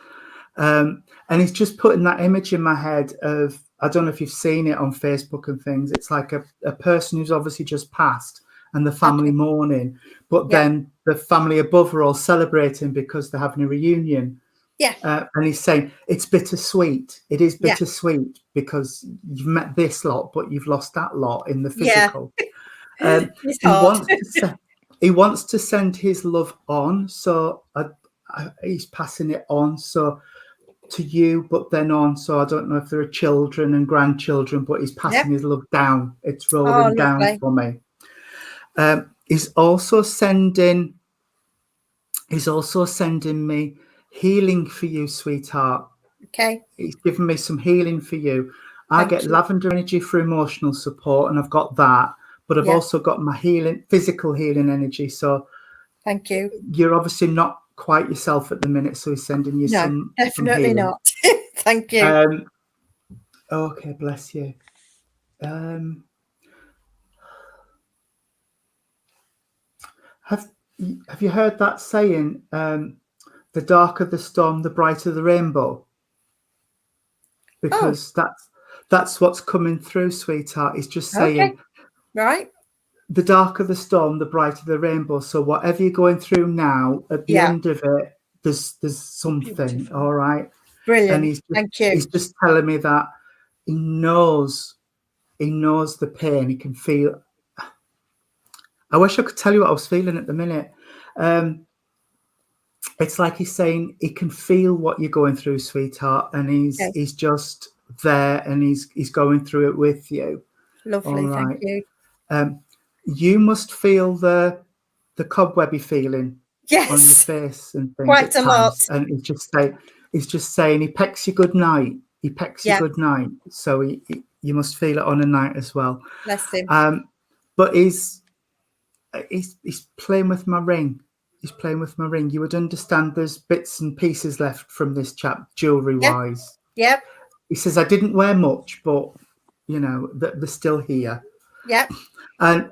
And he's just putting that image in my head of, I don't know if you've seen it on Facebook and things. It's like a person who's obviously just passed and the family mourning, but then the family above are all celebrating because they're having a reunion. Yeah. And he's saying it's bittersweet. It is bittersweet because you've met this lot, but you've lost that lot in the physical. He wants to send his love on, so he's passing it on to you, but then on. So I don't know if there are children and grandchildren, but he's passing his love down. It's rolling down for me. He's also sending me healing for you, sweetheart. Okay. He's giving me some healing for you. I get lavender energy for emotional support, and I've got that. But I've also got my physical healing energy. So thank you. You're obviously not quite yourself at the minute. So he's sending you some. Definitely not. Thank you. Okay, bless you. Have you heard that saying? The darker the storm, the brighter the rainbow. Because that's what's coming through, sweetheart. He's just saying. Okay. Right. The darker the storm, the brighter the rainbow. So whatever you're going through now, at the end of it, there's something. Beautiful. All right. Brilliant. And thank you. He's just telling me that he knows the pain. He can feel. I wish I could tell you what I was feeling at the minute. It's like he's saying he can feel what you're going through, sweetheart, and he's just there, and he's going through it with you. Lovely. All right. Thank you. You must feel the cobwebby feeling on your face and things. Quite a lot. And he's just saying he pecks you good night. He pecks you good night. So you must feel it on a night as well. Bless him. But he's playing with my ring. He's playing with my ring. You would understand there's bits and pieces left from this chap, jewelry wise. Yep. He says I didn't wear much, but you know that they're still here. Yep. And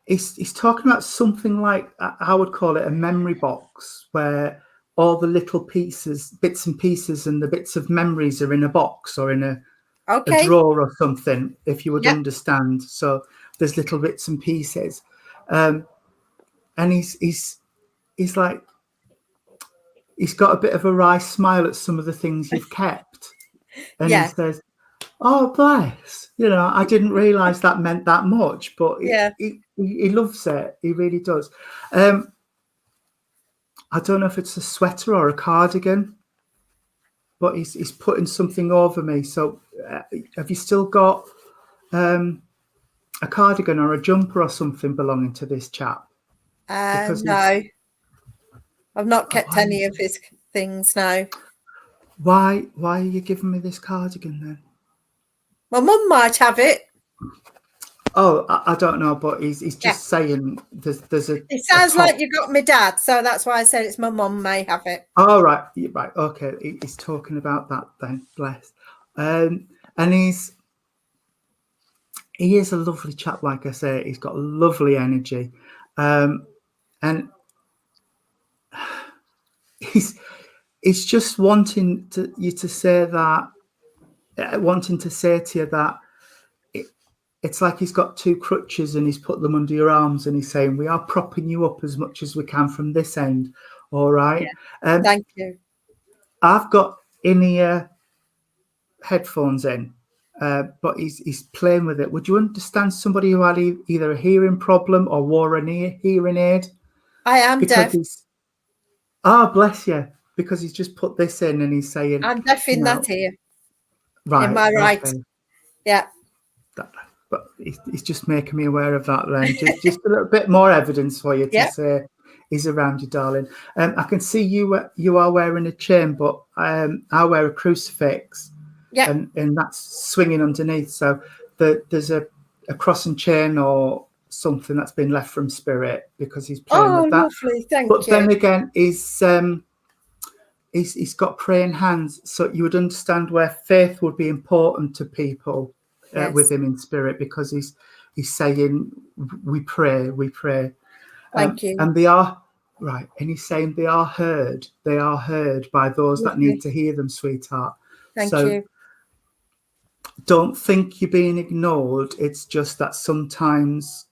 he's talking about something like, I would call it a memory box, where all the little pieces, bits and pieces, and the bits of memories are in a box or in a drawer or something, if you would understand. So there's little bits and pieces, and he's like, he's got a bit of a wry smile at some of the things you've kept. And he says, oh, bless. You know, I didn't realise that meant that much, but he loves it. He really does. I don't know if it's a sweater or a cardigan, but he's putting something over me. So have you still got a cardigan or a jumper or something belonging to this chap? Because No, I've not kept why- any of his things. No, Why are you giving me this cardigan then? my mum might have it. Oh, I don't know, but he's just Yeah. saying there's a. It sounds a top. like you got my dad, so that's why I said it's my mum may have it. Oh, right, okay. He's talking about that then. Bless. And he is a lovely chap, like I say. He's got lovely energy, and he's just wanting you to say that, wanting to say to you that it's like he's got two crutches and he's put them under your arms and he's saying, we are propping you up as much as we can from this end. All right. Yeah. Thank you. I've got in-ear headphones in, but he's playing with it. Would you understand somebody who had either a hearing problem or wore an hearing aid? I am deaf. Bless you. Because he's just put this in and he's saying, I'm deaf in that ear. Right. In my right. Okay. Yeah. But he's just making me aware of that then. Just a little bit more evidence for you to say he's around you, darling. I can see you are wearing a chain, but I wear a crucifix. Yeah. And that's swinging underneath. So there's a cross and chain or something that's been left from Spirit because he's playing with that. Lovely. Thank you. But then again, he's got praying hands. So you would understand where faith would be important to people. With him in spirit, because he's saying we pray. Thank you. And they are right, and he's saying they are heard by those that need to hear them, sweetheart. Thank you. Don't think you're being ignored. It's just that sometimes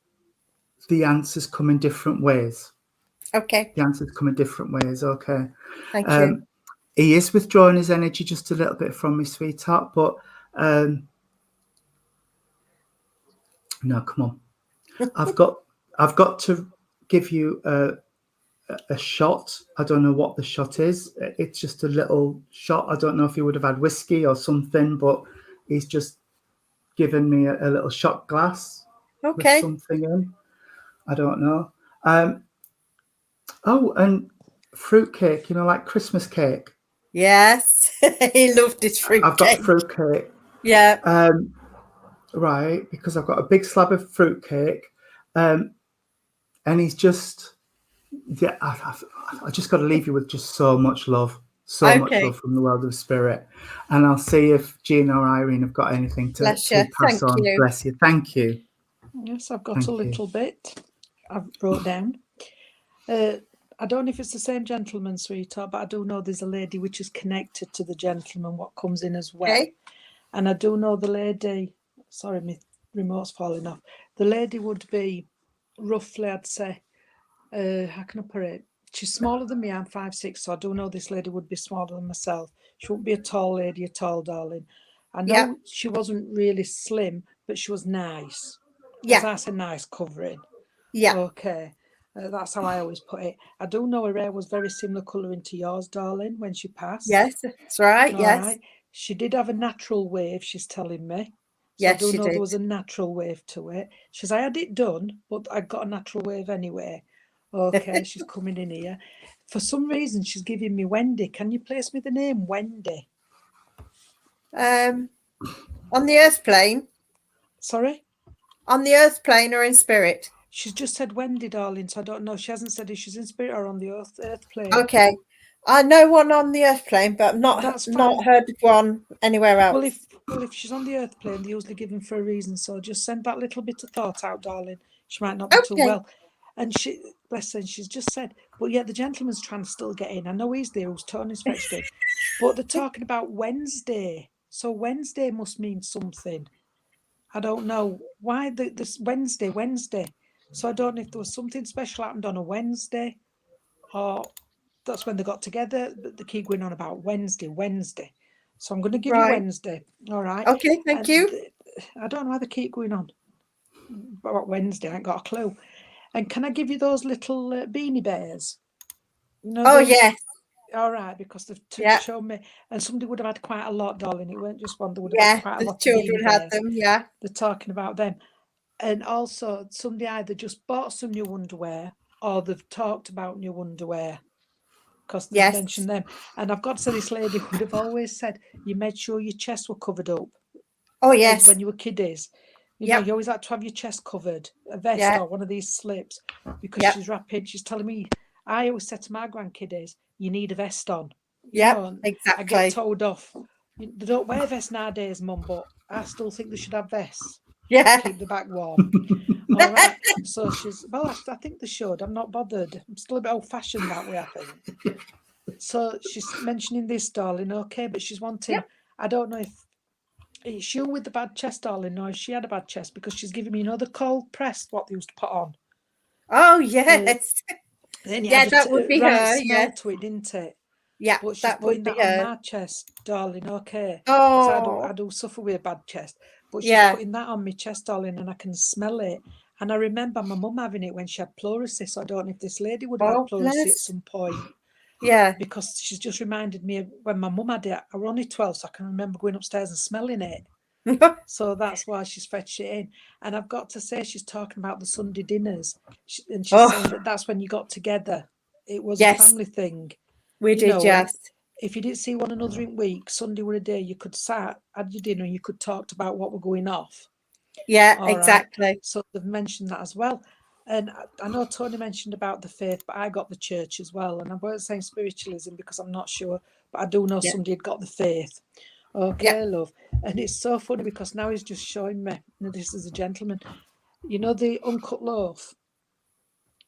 the answers come in different ways. Okay. The answers come in different ways. Okay. Thank you. He is withdrawing his energy just a little bit from me, sweetheart, but no, come on. I've got to give you a shot. I don't know what the shot is. It's just a little shot. I don't know if he would have had whiskey or something, but he's just given me a little shot glass with something in. I don't know. And fruitcake, like Christmas cake. Yes. He loved his fruitcake. I've got fruitcake. Yeah. Right, because I've got a big slab of fruitcake, and he's just, I just got to leave you with just so much love, much love from the world of spirit, and I'll see if Gina or Irene have got anything to pass on. You. Bless you. Thank you. Yes, I've got a little bit. I've wrote down. I don't know if it's the same gentleman, sweetheart, but I do know there's a lady which is connected to the gentleman, what comes in as well. Okay. And I do know the lady. Sorry, my remote's falling off. The lady would be roughly, I'd say, how can I put it? She's smaller than me. I'm 5'6", so I do know this lady would be smaller than myself. She wouldn't be a tall lady at all, darling. I know she wasn't really slim, but she was nice. Yeah. That's a nice covering. Yeah. Okay. That's how I always put it. I do know her hair was very similar colouring to yours, darling, when she passed. Yes, that's right. All Yes. right. She did have a natural wave, she's telling me. So Yes, I do she know did. there was a natural wave to it. She says, I had it done, but I got a natural wave anyway. Okay, she's coming in here. For some reason, she's giving me Wendy. Can you place me the name Wendy? On the earth plane? Sorry? On the earth plane or in spirit? She's just said Wendy, darling, so I don't know. She hasn't said if she's in spirit or on the earth plane. Okay. I know one on the earth plane, but I've not heard of one anywhere else. Well, if she's on the earth plane, they're usually given for a reason. So just send that little bit of thought out, darling. She might not be too well. And she, bless her, she's just said, but yeah, the gentleman's trying to still get in. I know he's there, who's Tony's fetched him. But they're talking about Wednesday. So Wednesday must mean something. I don't know why this Wednesday. So I don't know if there was something special happened on a Wednesday, or that's when they got together. But they keep going on about Wednesday. So I'm going to give you Wednesday. All right. Okay, thank you. I don't know why they keep going on about Wednesday. I ain't got a clue. And can I give you those little beanie bears? You know, Oh, those- yes. all right, because they've Yeah. shown me, and somebody would have had quite a lot, darling. It weren't just one; they would have Yeah, had quite a the lot of children beanie had bears. them. Yeah. They're talking about them, and also somebody either just bought some new underwear or they've talked about new underwear because they've Yes. mentioned them. And I've got to say, this lady would have always said you made sure your chest were covered up Oh, yes. when you were kiddies. You know, Yep. you always had to have your chest covered, a vest Yeah. or one of these slips, because Yep. she's rapid. She's telling me, I always said to my grandkiddies, you need a vest on. You Yep, know, and I exactly. get told off. They don't wear vests nowadays, Mum, but I still think they should have vests. Yeah. Keep the back warm. All right. So she's, well, I think they should. I'm not bothered. I'm still a bit old fashioned that way, I think. So she's mentioning this, darling. Okay, but she's wanting, Yep. I don't know if it's you with the bad chest, darling, or if she had a bad chest, because she's giving me, you know, the cold pressed, what they used to put on. Oh, yes. Then you Yeah, had that would be right her. smell Yeah. to it, didn't it? Yeah, But she's that would putting be that on her. my chest, darling. Okay. 'Cause Oh, I do suffer with a bad chest. But she's Yeah. putting that on my chest, darling, and I can smell it. And I remember my mum having it when she had pleurisy. So I don't know if this lady would have Oh, had pleurisy at bless. some point, yeah. because she's just reminded me of when my mum had it. I was only 12, so I can remember going upstairs and smelling it. So that's why she's fetched it in. And I've got to say, she's talking about the Sunday dinners. And she's Oh. saying that that's when you got together. It was Yes. a family thing. We You did, know, and yes. if you didn't see one another in week, Sunday were a day you could sat, had your dinner, and you could talk about what were going off. Yeah, All right. exactly. So they've mentioned that as well. And I know Tony mentioned about the faith, but I got the church as well. And I weren't saying spiritualism because I'm not sure, but I do know Yeah. somebody had got the faith. Okay, love. And it's so funny because now he's just showing me, this is a gentleman, you know, the uncut loaf.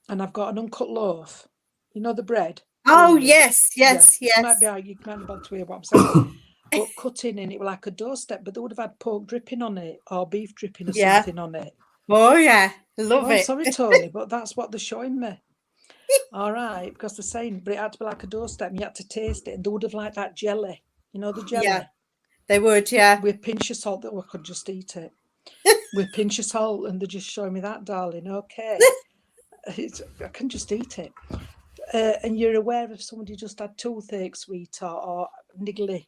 And I've got an uncut loaf. You know, the bread. Oh, really? yes, yes, You yes. might be able to hear what I'm saying. But cutting in it were like a doorstep, but they would have had pork dripping on it or beef dripping or Yeah. something on it. Oh, yeah. Love I'm it. sorry, Tony, but that's what they're showing me. All right, because they're saying, but it had to be like a doorstep and you had to taste it, and they would have liked that jelly. You know, the jelly? Yeah. They would, yeah. With a pinch of salt, that I could just eat it. With a pinch of salt, and they're just showing me that, darling. Okay. I can just eat it. And you're aware if somebody just had toothache, sweetheart, or niggly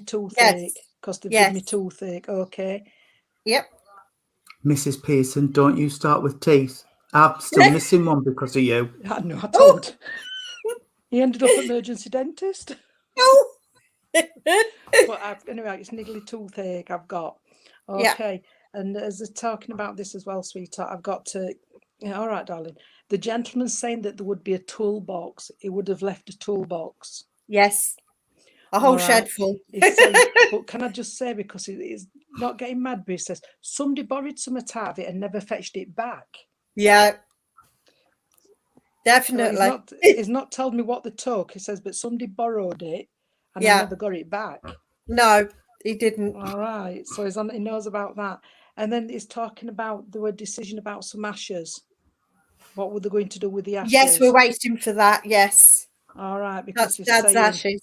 toothache, because they've given me Yes. toothache. Okay. Yep. Mrs. Pearson, don't you start with teeth. I'm still missing one because of you. I know, I told. He ended up at emergency dentist. Oh. But anyway, it's niggly toothache I've got. Yeah. Okay. And as they're talking about this as well, sweetheart, I've got to. Yeah, all right, darling. The gentleman's saying that there would be a toolbox. He would have left a toolbox. Yes. A whole All shed right. full. He's saying, but can I just say, because he's not getting mad, but he says somebody borrowed some out of it and never fetched it back. Yeah. So Definitely. he's not told me what they took. He says, but somebody borrowed it and Yeah. I never got it back. No, he didn't. All right. So he knows about that. And then he's talking about the decision about some ashes. What were they going to do with the ashes? Yes, we're waiting for that. Yes. All right, because That's he's Dad's saying, ashes.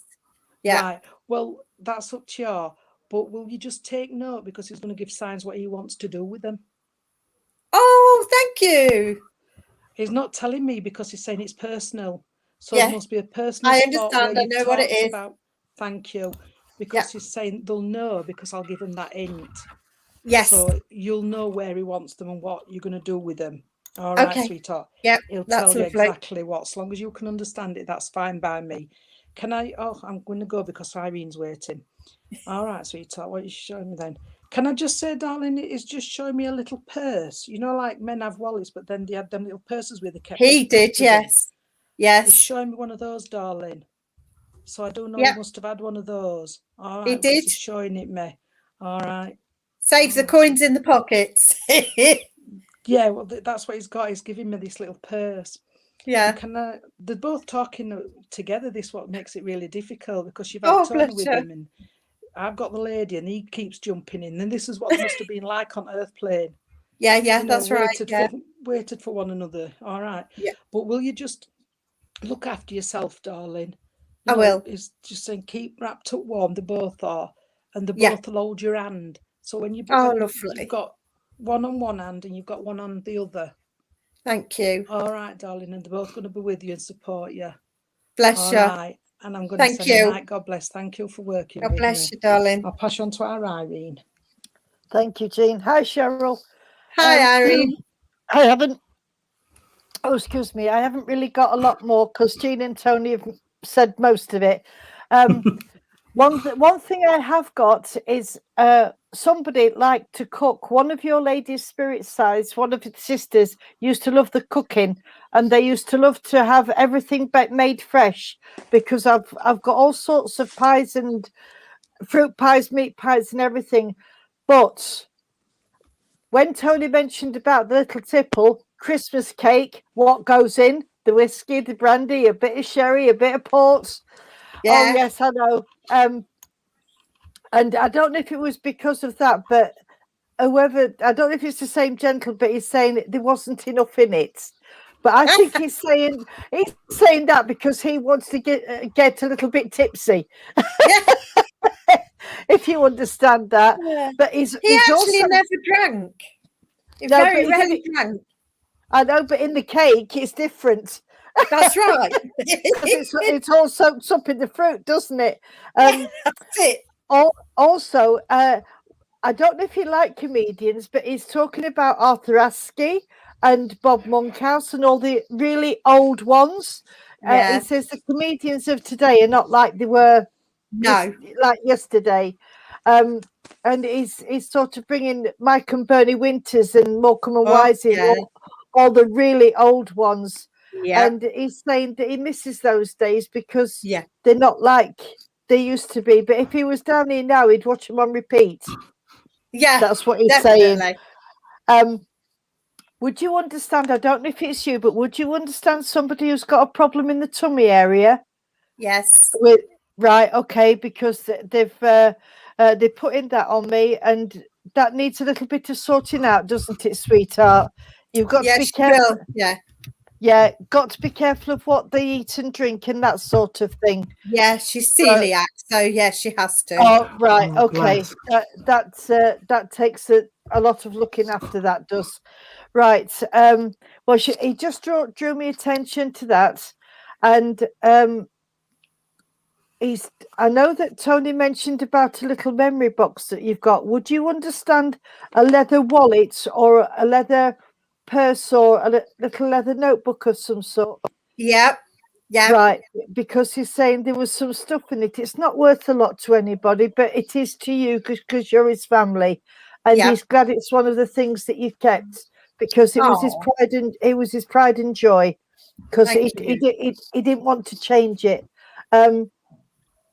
Yeah. right. Well, that's up to you. But will you just take note, because he's going to give signs what he wants to do with them. Oh, thank you. He's not telling me because he's saying it's personal. So Yeah. it must be a personal I spot where understand. I you've know what it talked is. about. Thank you. Because he's saying they'll know because I'll give them that hint. Yes. So you'll know where he wants them and what you're going to do with them. All right, Okay. sweetheart. Yep. He'll That's tell you lovely. exactly what. As long as you can understand it, that's fine by me. Can I? Oh, I'm going to go because Irene's waiting. All right, sweetheart. What are you showing me then? Can I just say, darling, it is just showing me a little purse. You know, like men have wallets, but then they had them little purses where they kept. He did, papers in. yes. He's Yes. showing me one of those, darling. So I do know Yep. he must have had one of those. All right, He because did. he's showing it me. All right. Saves the coins in the pockets. Yeah, well, that's what he's got. He's giving me this little purse. Yeah. They're both talking together. This what makes it really difficult, because you've had Oh, Tony bless with you. him, and I've got the lady, and he keeps jumping in. And this is what it must have been like on Earth plane. Yeah, yeah, You know, that's right. Yeah. waited for one another. All right. Yeah. But will you just look after yourself, darling? I will. It's just saying keep wrapped up warm. They both are, and they Yeah. both will hold your hand. So when Oh, when lovely. you've got one on one hand and you've got one on the other. Thank you. All right, darling, and they're both going to be with you and support you. Bless All you. right. And I'm going to Thank say you. night. God bless. Thank you for working God with bless me. you, darling. I'll pass you on to our Irene. Thank you, Jean. Hi, Cheryl. Hi, Irene. I haven't. Oh, excuse me. I haven't really got a lot more because Jean and Tony have said most of it. One thing I have got is somebody like to cook. One of your ladies' spirit sides, one of its sisters, used to love the cooking, and they used to love to have everything made fresh, because I've got all sorts of pies and fruit pies, meat pies, and everything. But when Tony mentioned about the little tipple Christmas cake, what goes in? The whiskey, the brandy, a bit of sherry, a bit of port. Yeah. Oh yes, I know. And I don't know if it was because of that, but whoever, I don't know if it's the same gentleman, but he's saying there wasn't enough in it. But I think he's saying that because he wants to get a little bit tipsy. If you understand that. Yeah. But He he's actually also never drank. He No, but very he rarely didn't- drank. I know, but in the cake it's different. That's right. 'Cause it's all soaked up in the fruit, doesn't it? That's it. Also, I don't know if you like comedians, but he's talking about Arthur Askey and Bob Monkhouse and all the really old ones. Yeah. He says the comedians of today are not like they were No. like yesterday. And he's sort of bringing Mike and Bernie Winters and Morecambe and Wise in, yeah. all the really old ones. Yeah. And he's saying that he misses those days because Yeah. they're not like they used to be. But if he was down here now, he'd watch them on repeat. Yeah. That's what he's Definitely. saying. Would you understand? I don't know if it's you, but would you understand somebody who's got a problem in the tummy area? Yes. Right, okay, because they've put in that on me, and that needs a little bit of sorting out, doesn't it, sweetheart? You've got to be Yes, careful. will. Yeah. Yeah, got to be careful of what they eat and drink and that sort of thing. Yeah, she's celiac, so yeah, she has to. Oh, right, Oh, okay. bless. That takes a lot of looking after. That does. Right. Well, he just drew me attention to that, and I know that Tony mentioned about a little memory box that you've got. Would you understand a leather wallet or a leather purse or a little leather notebook of some sort? Yep. Yeah. Right, because he's saying there was some stuff in it. It's not worth a lot to anybody, but it is to you because you're his family, and Yep. he's glad it's one of the things that you've kept because it was his Aw. pride and pride and joy, because he Thank you. didn't want to change it.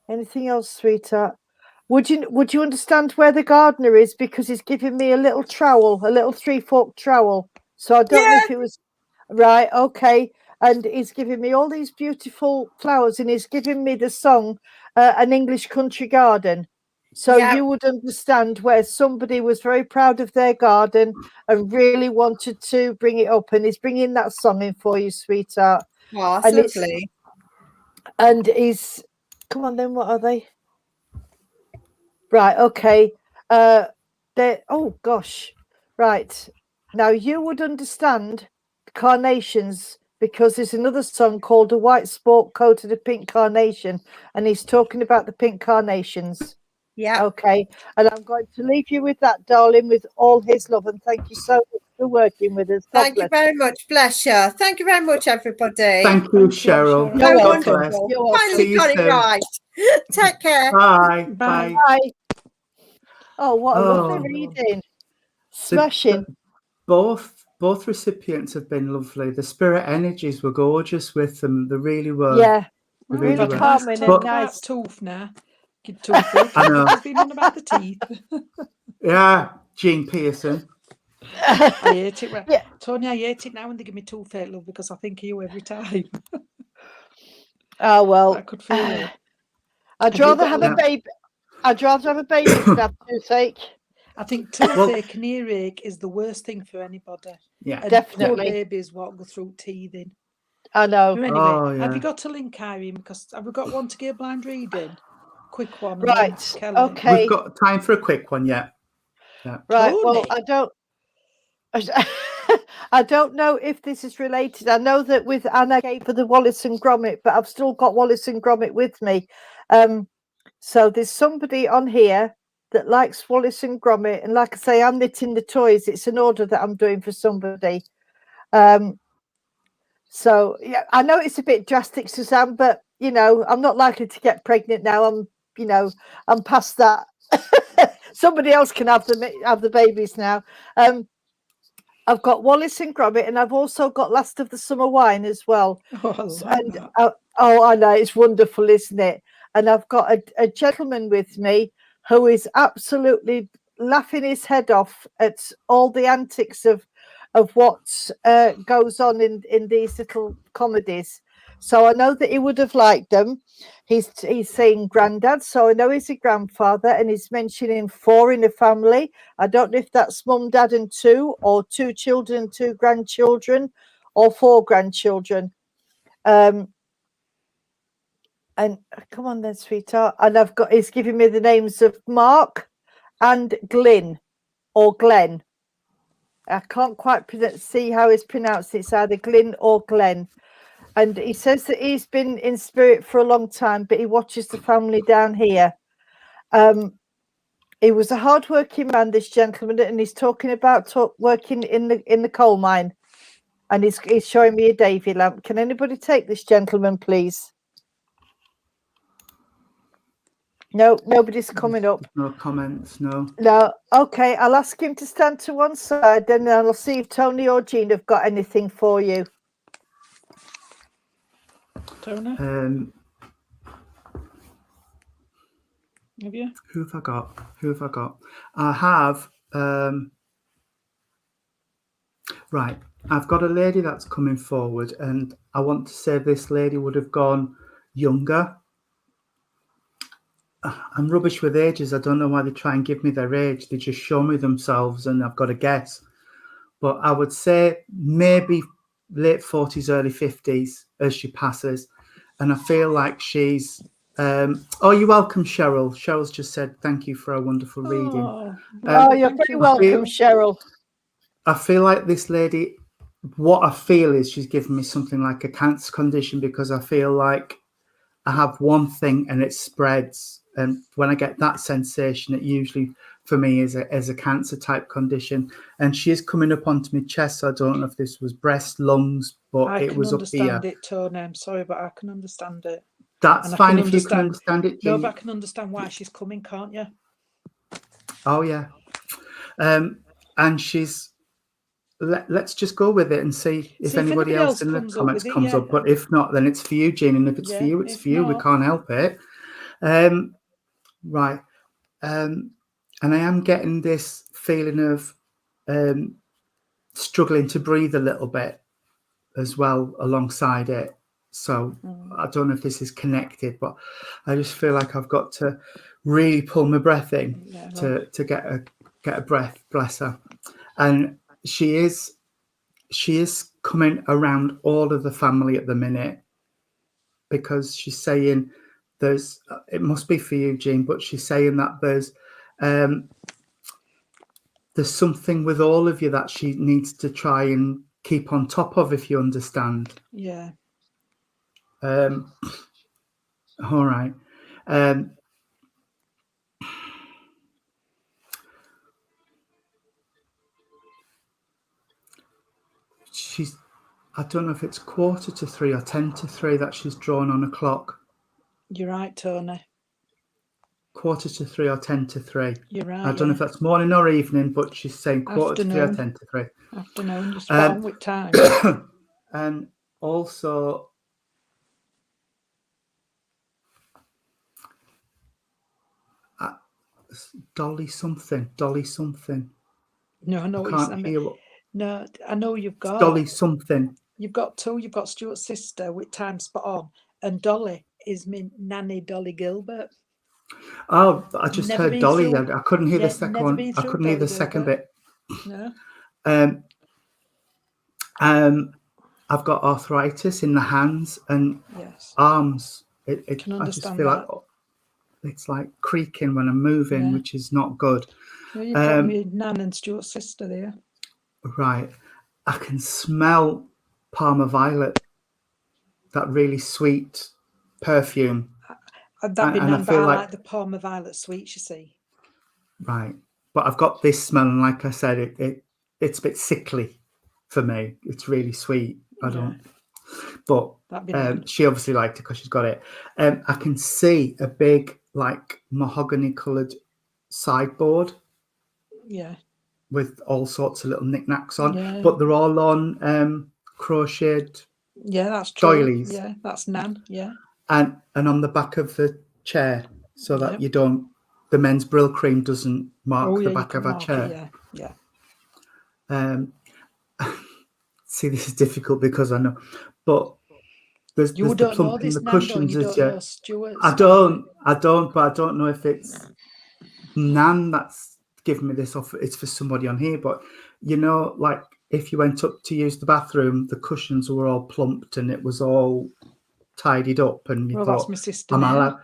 Anything else, sweetheart? Would you understand where the gardener is? Because he's giving me a little trowel, a little 3-forked trowel. So I don't know if it was right. Okay. And he's giving me all these beautiful flowers, and he's giving me the song, An English Country Garden. So Yep. you would understand where somebody was very proud of their garden and really wanted to bring it up, and he's bringing that song in for you, sweetheart. Oh, And that's lovely. And he's, come on then, what are they? Right, okay. Oh gosh. Right. Now you would understand carnations, because there's another song called A White Sport Coat of the Pink Carnation, and he's talking about the pink carnations. Yeah. Okay. And I'm going to leave you with that, darling, with all his love, and thank you so much for working with us. God Thank you bless. very much. Bless you. Thank you very much, everybody. Thank you, Cheryl. Cheryl. So You're God welcome. bless. You're welcome. See finally you got it soon. right. Take care. Bye. Bye. Bye. Bye. Oh, what a lovely Oh. reading. So Smashing. both recipients have been lovely. The spirit energies were gorgeous with them. They really were. Yeah. They Well, really Really were. calming and But- nice. Tooth now. Toothache. I know. There's been on about the teeth. Yeah, Jean Pearson. I hate it. Yeah. Tony, I hate it now when they give me toothache, love, because I think of you every time. Oh well. I could feel it. I'd Have you rather got have a- a baby. I'd rather have a baby than have toothache. I think toothache and earache is the worst thing for anybody. Yeah. And Definitely. poor babies what go through teething. I know. Anyway, Oh, have yeah. you got a link, Irene? Because have we got one to get blind reading? Quick one. and then Right. Kelly. Okay. We've got time for a quick one, yeah. Right. Well, Tony. I don't. I don't know if this is related. I know that with Anna gave her the Wallace and Gromit, but I've still got Wallace and Gromit with me. So there's somebody on here that likes Wallace and Gromit, and like I say, I'm knitting the toys. It's an order that I'm doing for somebody. So yeah, I know it's a bit drastic, Suzanne, but you know, I'm not likely to get pregnant now. I'm past that. Somebody else can have the babies now. I've got Wallace and Gromit, and I've also got Last of the Summer Wine as well. Oh, I like that. I know, it's wonderful, isn't it? And I've got a gentleman with me who is absolutely laughing his head off at all the antics of what goes on in these little comedies. So I know that he would have liked them. He's saying granddad, so I know he's a grandfather, and he's mentioning 4 in the family. I don't know if that's mum, dad, and 2, or 2 children, 2 grandchildren, or 4 grandchildren. And come on then, sweetheart. And he's giving me the names of Mark and Glyn, or Glenn. I can't quite see how it's pronounced. It's either Glyn or Glenn. And he says that he's been in spirit for a long time, but he watches the family down here. He was a hard-working man, this gentleman, and he's talking about working in the coal mine. And he's showing me a Davy lamp. Can anybody take this gentleman, please? No, nobody's coming up. No comments, no. No. Okay, I'll ask him to stand to one side, and then I'll see if Tony or Jean have got anything for you. Tony, have you? Who have I got? I have, right, I've got a lady that's coming forward, and I want to say this lady would have gone younger. I'm rubbish with ages. I don't know why they try and give me their age. They just show me themselves and I've got to guess. But I would say maybe late 40s, early 50s as she passes. And I feel like she's... oh, you're welcome, Cheryl. Cheryl's just said thank you for a wonderful reading. You're very welcome, Cheryl. I feel like this lady, what I feel is she's given me something like a cancer condition, because I feel like I have one thing and it spreads. And when I get that sensation, it usually for me is a cancer type condition. And she is coming up onto my chest. So I don't know if this was breast, lungs, but it was up here. I can understand it, Tony. I'm sorry, but I can understand it. That's fine if you can understand it, Jean. No, but I can understand why she's coming, can't you? Oh, yeah. And she's... Let's just go with it and see if anybody else in the comments comes up. But if not, then it's for you, Jean. And if it's for you, it's for you. We can't help it. Right. And I am getting this feeling of struggling to breathe a little bit as well alongside it. So I don't know if this is connected, but I just feel like I've got to really pull my breath in to get a breath, bless her. And she is coming around all of the family at the minute, because she's saying it must be for you, Jean, but she's saying that there's something with all of you that she needs to try and keep on top of, if you understand. Yeah. All right. I don't know if it's 2:45 or 2:50 that she's drawn on a clock. You're right, Tony. 2:45 or 2:50. You're right. I don't know if that's morning or evening, but she's saying 2:45 or 2:50. Afternoon, just spot with time. And also, Dolly something. No, I know what you're saying. No, I know you've got Dolly something. You've got 2. You've got Stuart's sister with time spot on, and Dolly is my nanny, Dolly Gilbert. Oh, I just heard Dolly. I couldn't hear the second one. I couldn't hear the second bit. No. I've got arthritis in the hands and arms. I just feel like it's like creaking when I'm moving, which is not good. Well, you've got me Nan and Stuart's sister there. Right. I can smell Parma Violet, that really sweet perfume. That'd be and I none, but feel I like- like the Parma Violet sweets, you see. Right. But I've got this smell, and like I said, it's a bit sickly for me. It's really sweet. I don't. But That'd be none. she obviously liked it because she's got it. I can see a big, like, mahogany coloured sideboard Yeah. with all sorts of little knickknacks on, Yeah. but they're all on crocheted, Yeah, that's true. doilies. Yeah, that's nan. Yeah. and on the back of the chair, so that Yep. the men's Brill cream doesn't mark Oh, the yeah, you back can of our mark it, chair. Yeah. Yeah. See, this is difficult because I know, but there's You the don't know plump in this, the Nan, though, cushions. you Is don't yeah. know Stuart's. I don't, but I don't know if it's Nan that's giving me this offer. It's for somebody on here, but you know, like if you went up to use the bathroom, the cushions were all plumped and it was all tidied up, and you Well, that's thought, my sister am now.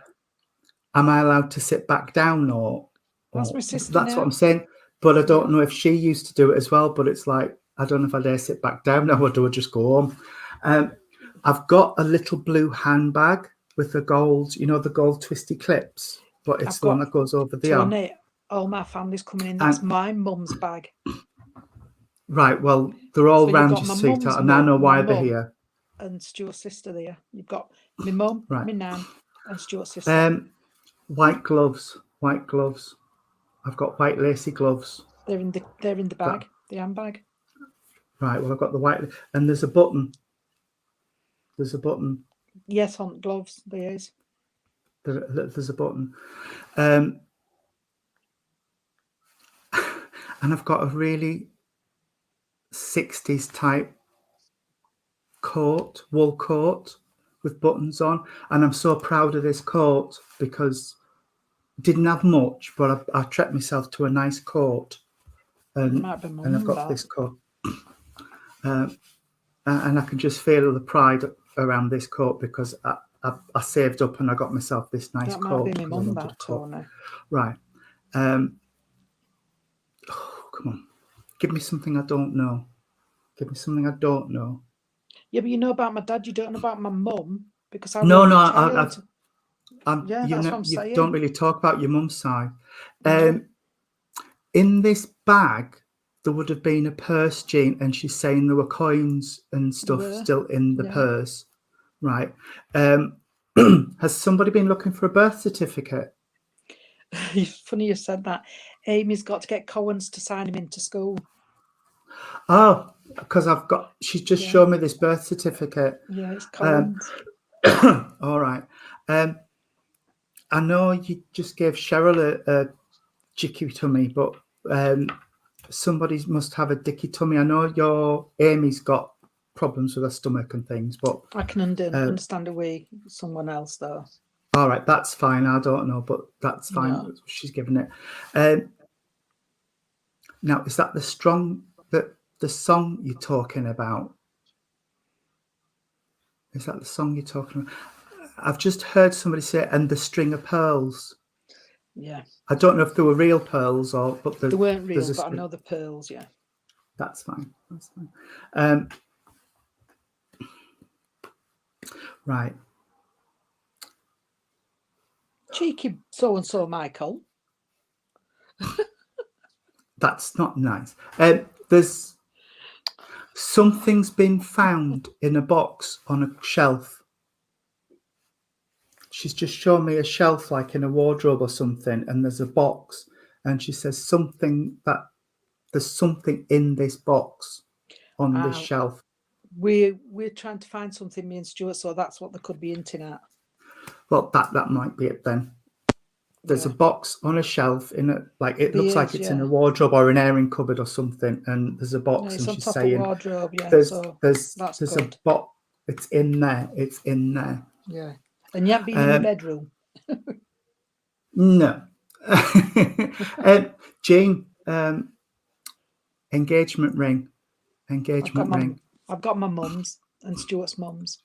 I allowed to sit back down, or That's my sister that's now. what I'm saying. But I don't know if she used to do it as well. But it's like, I don't know if I dare sit back down now, or do I just go home? I've got a little blue handbag with the gold, you know, the gold twisty clips, but it's I've the one got that goes over the arm. Tony, all my family's coming in. That's And- my mum's bag. Right. Well, they're all So you've round got you, my sweetheart, mum's and I mum, know my why they're mum. here. And Stuart's sister there. You've got my mum, Right. my nan, and Stuart's sister. White gloves. I've got white lacy gloves. They're in the bag, the handbag. Right. Well, I've got the white, and there's a button. Yes, on gloves, there is. There's a button. And I've got a really 60s type coat, wool coat with buttons on. And I'm so proud of this coat because didn't have much, but I treated myself to a nice coat. And Might be mum I've and got that. this coat. And I can just feel the pride around this coat because I saved up and I got myself this nice That coat. might be my because I mum, wanted that, a coat. Tony. Right. Oh, come on. Give me something I don't know. Yeah, but you know about my dad, you don't know about my mum, because I No, was no, a child. Yeah, you that's know, what I'm you saying. don't really talk about your mum's side. No. In this bag, there would have been a purse, Jean, and she's saying there were coins and stuff Were? still in the Yeah. purse. Right. Has somebody been looking for a birth certificate? It's funny you said that. Amy's got to get Cohen's to sign him into school. Oh, because she's just Yeah. shown me this birth certificate. Yeah, it's Cohen's. All right. I know you just gave Cheryl a jicky tummy, but somebody must have a dicky tummy. I know your Amy's got problems with her stomach and things, but I can understand away someone else though. all right, that's fine. I don't know, but that's fine. Yeah. She's given it. Now, is that the song you're talking about? Is that the song you're talking about? I've just heard somebody say, "And the string of pearls." Yeah, I don't know if they were real pearls but they weren't real, there's a but I string. know the pearls. Yeah, That's fine. Right. cheeky so and so, Michael. That's not nice. There's something's been found in a box on a shelf. She's just shown me a shelf, like in a wardrobe or something, and there's a box, and she says there's something in this box on this shelf. We're trying to find something, me and Stuart, so that's what they could be hinting at. Well, that might be it then. There's a box on a shelf in it looks like it's in a wardrobe or an airing cupboard or something, and there's a box, It's and on she's top saying of wardrobe. Yeah, there's so there's that's a good. box. It's in there. Yeah, and you haven't been in the bedroom. No. Jane, engagement ring. I've got my mum's and Stuart's mum's.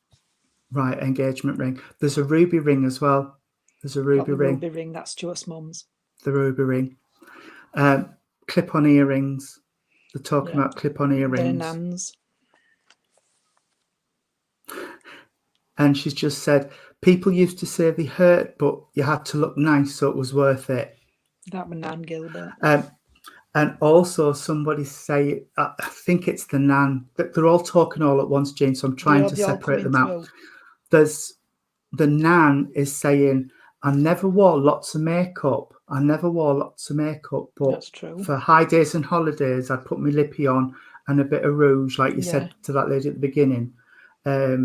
Right, engagement ring. There's a ruby ring as well. There's a ruby ring. Ruby ring, that's Stuart's mum's. The ruby ring. Clip-on earrings. They're talking Yeah. about clip-on Their earrings. nans. And she's just said, people used to say they hurt, but you had to look nice, so it was worth it. That was Nan Gilbert. And also somebody say, I think it's the nan, that they're all talking all at once, Jane, so I'm trying to They all separate them coming out. through. There's the nan is saying, I never wore lots of makeup. But That's true. for high days and holidays, I put my lippy on and a bit of rouge, like you Yeah. said to that lady at the beginning. I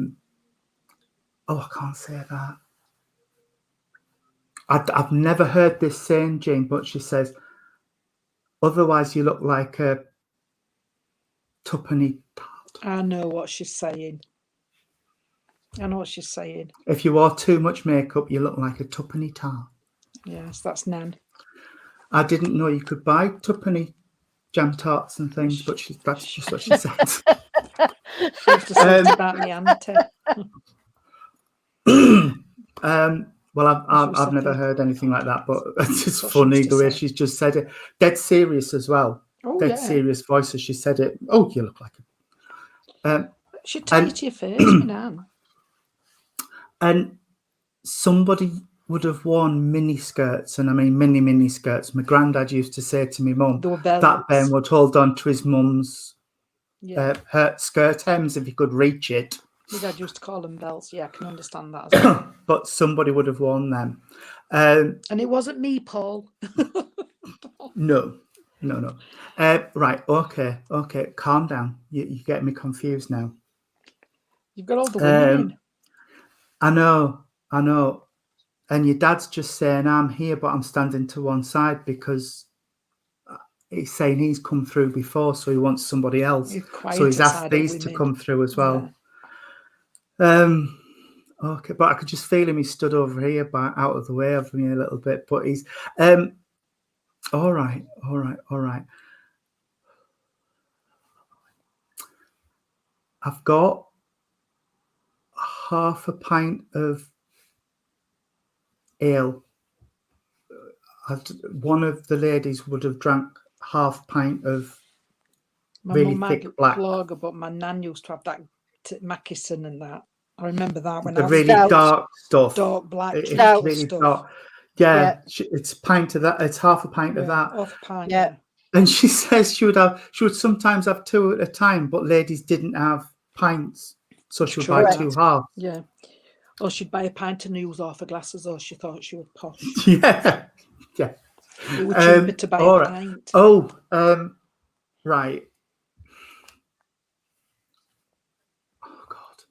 can't say that. I've never heard this saying, Jane, but she says, otherwise you look like a tuppenny tart. I know what she's saying. If you wore too much makeup, you look like a tuppenny tart. Yes, that's Nan. I didn't know you could buy tuppenny jam tarts and things, but that's just what she said. She used to say it about me auntie. Well, I've never something. heard anything like that, but it's just That's what she funny used to the way say. she's just said it. Dead serious as well. Oh, Dead yeah. serious voice as she said it. Oh, you look like it. She'd tell you to your face, my Nan. And somebody would have worn mini skirts, and I mean mini skirts. My granddad used to say to me mum, They were that belts. Ben would hold on to his mum's Yeah. her skirt hems if he could reach it. My dad used to call them belts. Yeah, I can understand that as well. But somebody would have worn them. And it wasn't me, Paul. No. Right, okay. Calm down. You're getting me confused now. You've got all the women in. I know. And your dad's just saying, I'm here, but I'm standing to one side because he's saying he's come through before, so he wants somebody else. So he's asked these to come through as well. Yeah. Okay, but I could just feel him. He stood over here, out of the way of me a little bit. But he's all right. I've got half a pint of ale. One of the ladies would have drank half pint of My really mum thick had black. lager, but my nan used to have that Mackison and that. I remember that when The I was really Stout. dark stuff. dark black It's Stout really stuff. dark. Yeah. It's a pint of that. It's half a pint of that. Half a pint. Yeah. And she says she would sometimes have two at a time, but ladies didn't have pints, so she would buy Correct. two halves. Yeah. Or she'd buy a pint of news off her glasses, or she thought she was posh. Yeah. It was cheaper to buy all a right. pint. Oh, right. Oh God,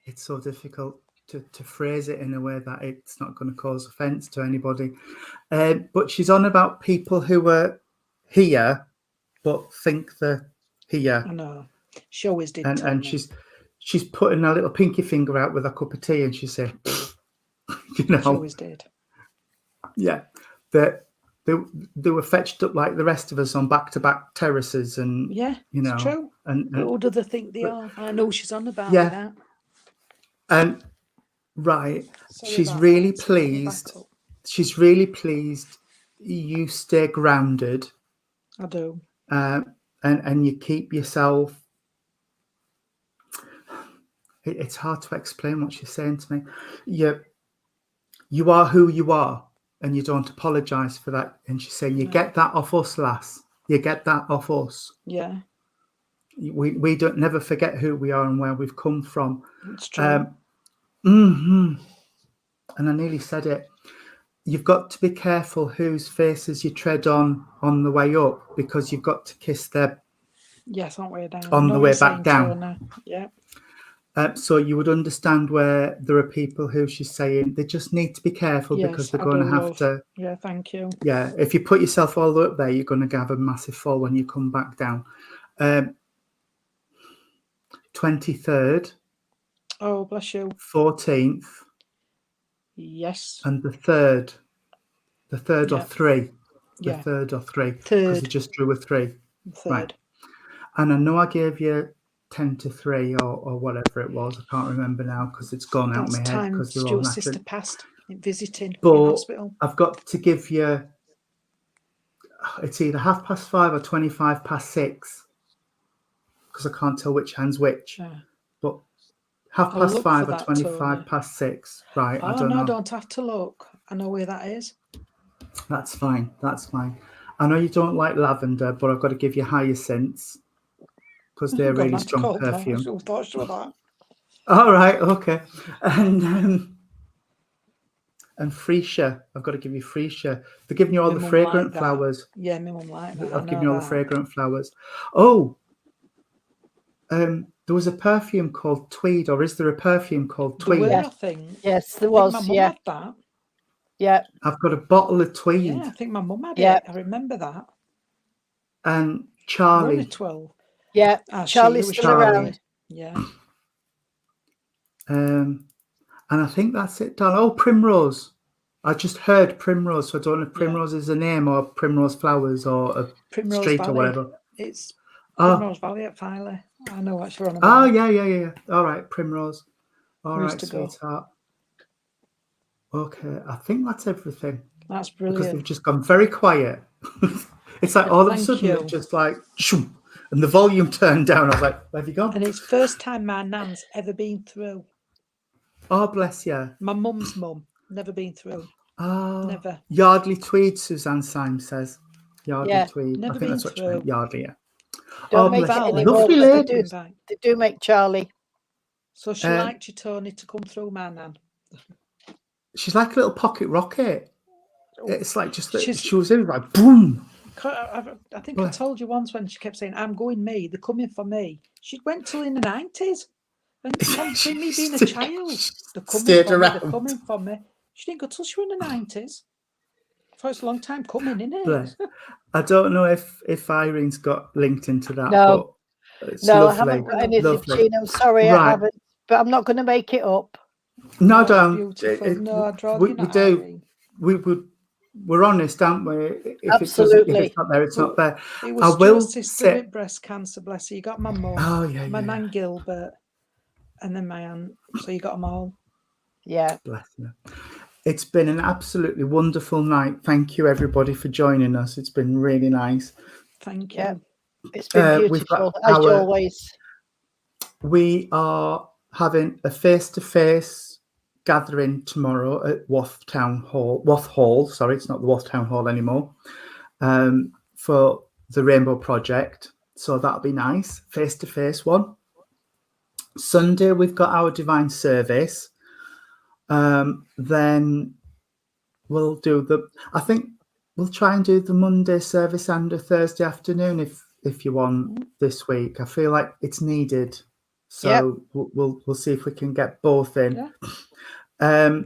it's so difficult to phrase it in a way that it's not going to cause offence to anybody. But she's on about people who were here but think they're here. I know. She always did. tell And me. she's putting a little pinky finger out with a cup of tea, and she said, you know, She always did. yeah, that they were fetched up like the rest of us on back-to-back terraces, and Yeah, you know, it's true. and Who do they think they are? I know she's on about Yeah. that. and right, Sorry she's about really that. Let me back pleased. up. She's really pleased you stay grounded, I do. and you keep yourself. It's hard to explain what she's saying to me. You are who you are, and you don't apologise for that. And she's saying, you get that off us, lass. You get that off us. Yeah, We don't never forget who we are and where we've come from. it's true. And I nearly said it. You've got to be careful whose faces you tread on the way up, because you've got to kiss their. Yes, on the way down. on I know the what way you're back saying, down. Fiona. Yeah. So you would understand where there are people who she's saying they just need to be careful because Yes, they're I going to do, have love. to. Yeah, thank you. Yeah, if you put yourself all the way up there, you're going to have a massive fall when you come back down. 23rd, Oh, bless you. 14th, Yes. and the third or Yeah. three. The Yeah. third or three. Because Third. you just drew a 3. Third. Right. And I know I gave you 10 to 3 or whatever it was. I can't remember now because it's gone out of That's my head time because they're all Stuart's sister knackered. passed visiting in But hospital. I've got to give you, it's either 5:30 or 6. because I can't tell which hand's which. Yeah. But I'll 5:30 look for or that, 6:25. Right, I Oh, don't no, I know. don't have to look. I know where that is. That's fine. That's fine. I know you don't like lavender, but I've got to give you hyacinths because they're Got really that strong cold, perfume. I thought you were that. All right, okay. And freesia, I've got to give you freesia. They're giving you all My the mum fragrant like that. flowers. Yeah, my mum like that. I I've given know you all the that. fragrant flowers. Oh, there was a perfume called Tweed, or is there a perfume called There were, Tweed? I think. Yes, there I think was. my mum Yeah, had that. yeah, I've got a bottle of Tweed. Yeah, I think my mum had Yeah. it. I remember that. And We're only Charlie. 12. yeah. Ah, Charlie's she was still Charlie. around. Yeah. And I think that's it, darling. Oh, Primrose. I just heard Primrose, so I don't know if Primrose is a name or Primrose Flowers or a Primrose street Valley. or whatever. It's Oh, Primrose Valley at Filey. I know what you're on about. oh yeah. All right, Primrose. All We used right, to go. sweetheart. Okay, I think that's everything That's because brilliant. they've just gone very quiet. It's like all of a Thank sudden you. it's just like, shoo, and the volume turned down. I was like, where have you gone? And it's first time my nan's ever been through. Oh, bless you. My mum's mum. Never been through. Oh, Never. Yardley Tweed, Suzanne Symes says. Yardley Yeah, Tweed. never I think that's been what you meant. through. Yardley, yeah. Don't Oh, make it bless you. anymore. Lovely but lady. They do make Charlie. So she liked you, Tony, to come through, my nan. She's like a little pocket rocket. It's like just that She's- she was in like boom. I think I told you once when she kept saying, I'm going me, they're coming for me. She went till in the 90s. And see me being a child, they're coming Stayed for me, around. they're coming for me. She didn't go till she was in the 90s. I thought it's a long time coming, isn't it? Bless. I don't know if Irene's got linked into that, No. but it's No, I lovely. haven't got anything, Lovely. Jean. I'm sorry, Right. I haven't. But I'm not going to make it up. No, That's don't. beautiful. No, I draw we you not, do. Irene. We're honest, aren't we? If Absolutely. it's not there, it's not there. It I was will Stuart's sister say- with breast cancer, bless her. You got my mum, Oh yeah, my yeah. nan Gilbert, and then my aunt. So you got them all. Yeah. Bless you. It's been an absolutely wonderful night. Thank you, everybody, for joining us. It's been really nice. Thank you. Yeah. It's been We've got beautiful, as our- always. We are having a face-to-face gathering tomorrow at Wath Hall. Sorry, it's not the Wath Town Hall anymore. For the Rainbow Project, so that'll be nice. Face-to-face one. Sunday we've got our Divine Service. Then we'll do I think we'll try and do the Monday service and a Thursday afternoon if you want this week. I feel like it's needed. So we'll see if we can get both in. Yeah.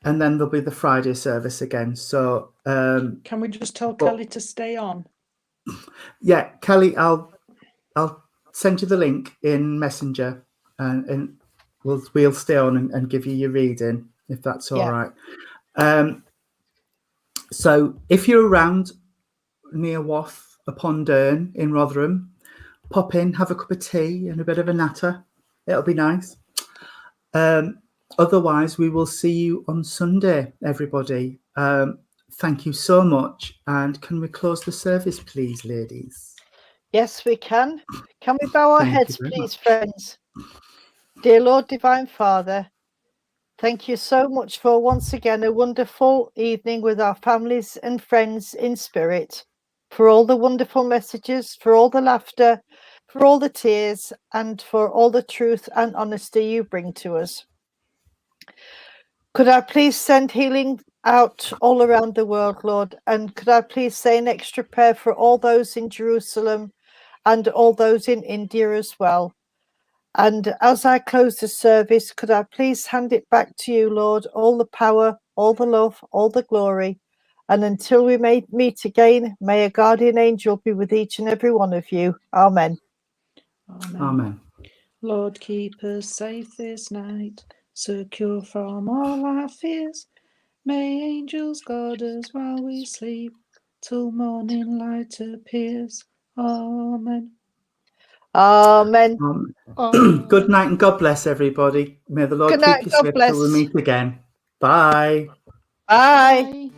And then there'll be the Friday service again. So Can we just tell Kelly to stay on? yeah, Kelly, I'll send you the link in Messenger and we'll stay on and give you your reading if that's all right. So if you're around near Wath upon Dearne in Rotherham, pop in, have a cup of tea and a bit of a natter. It'll be nice. Otherwise, we will see you on Sunday, everybody. Thank you so much. And can we close the service, please, ladies? Yes, we can. Can we bow our Thank you heads, very please, much. friends? Dear Lord, Divine Father, thank you so much for once again a wonderful evening with our families and friends in spirit, for all the wonderful messages, for all the laughter, for all the tears, and for all the truth and honesty you bring to us. Could I please send healing out all around the world, Lord? And could I please say an extra prayer for all those in Jerusalem and all those in India as well? And as I close the service, could I please hand it back to you, Lord, all the power, all the love, all the glory. And until we may meet again, may a guardian angel be with each and every one of you. Amen. Amen. Amen. Lord, keep us safe this night, secure from all our fears. May angels guard us while we sleep, till morning light appears. Amen. Amen. Good night and God bless everybody. May the Lord Good night, keep you God safe bless. till we meet again. Bye. Bye.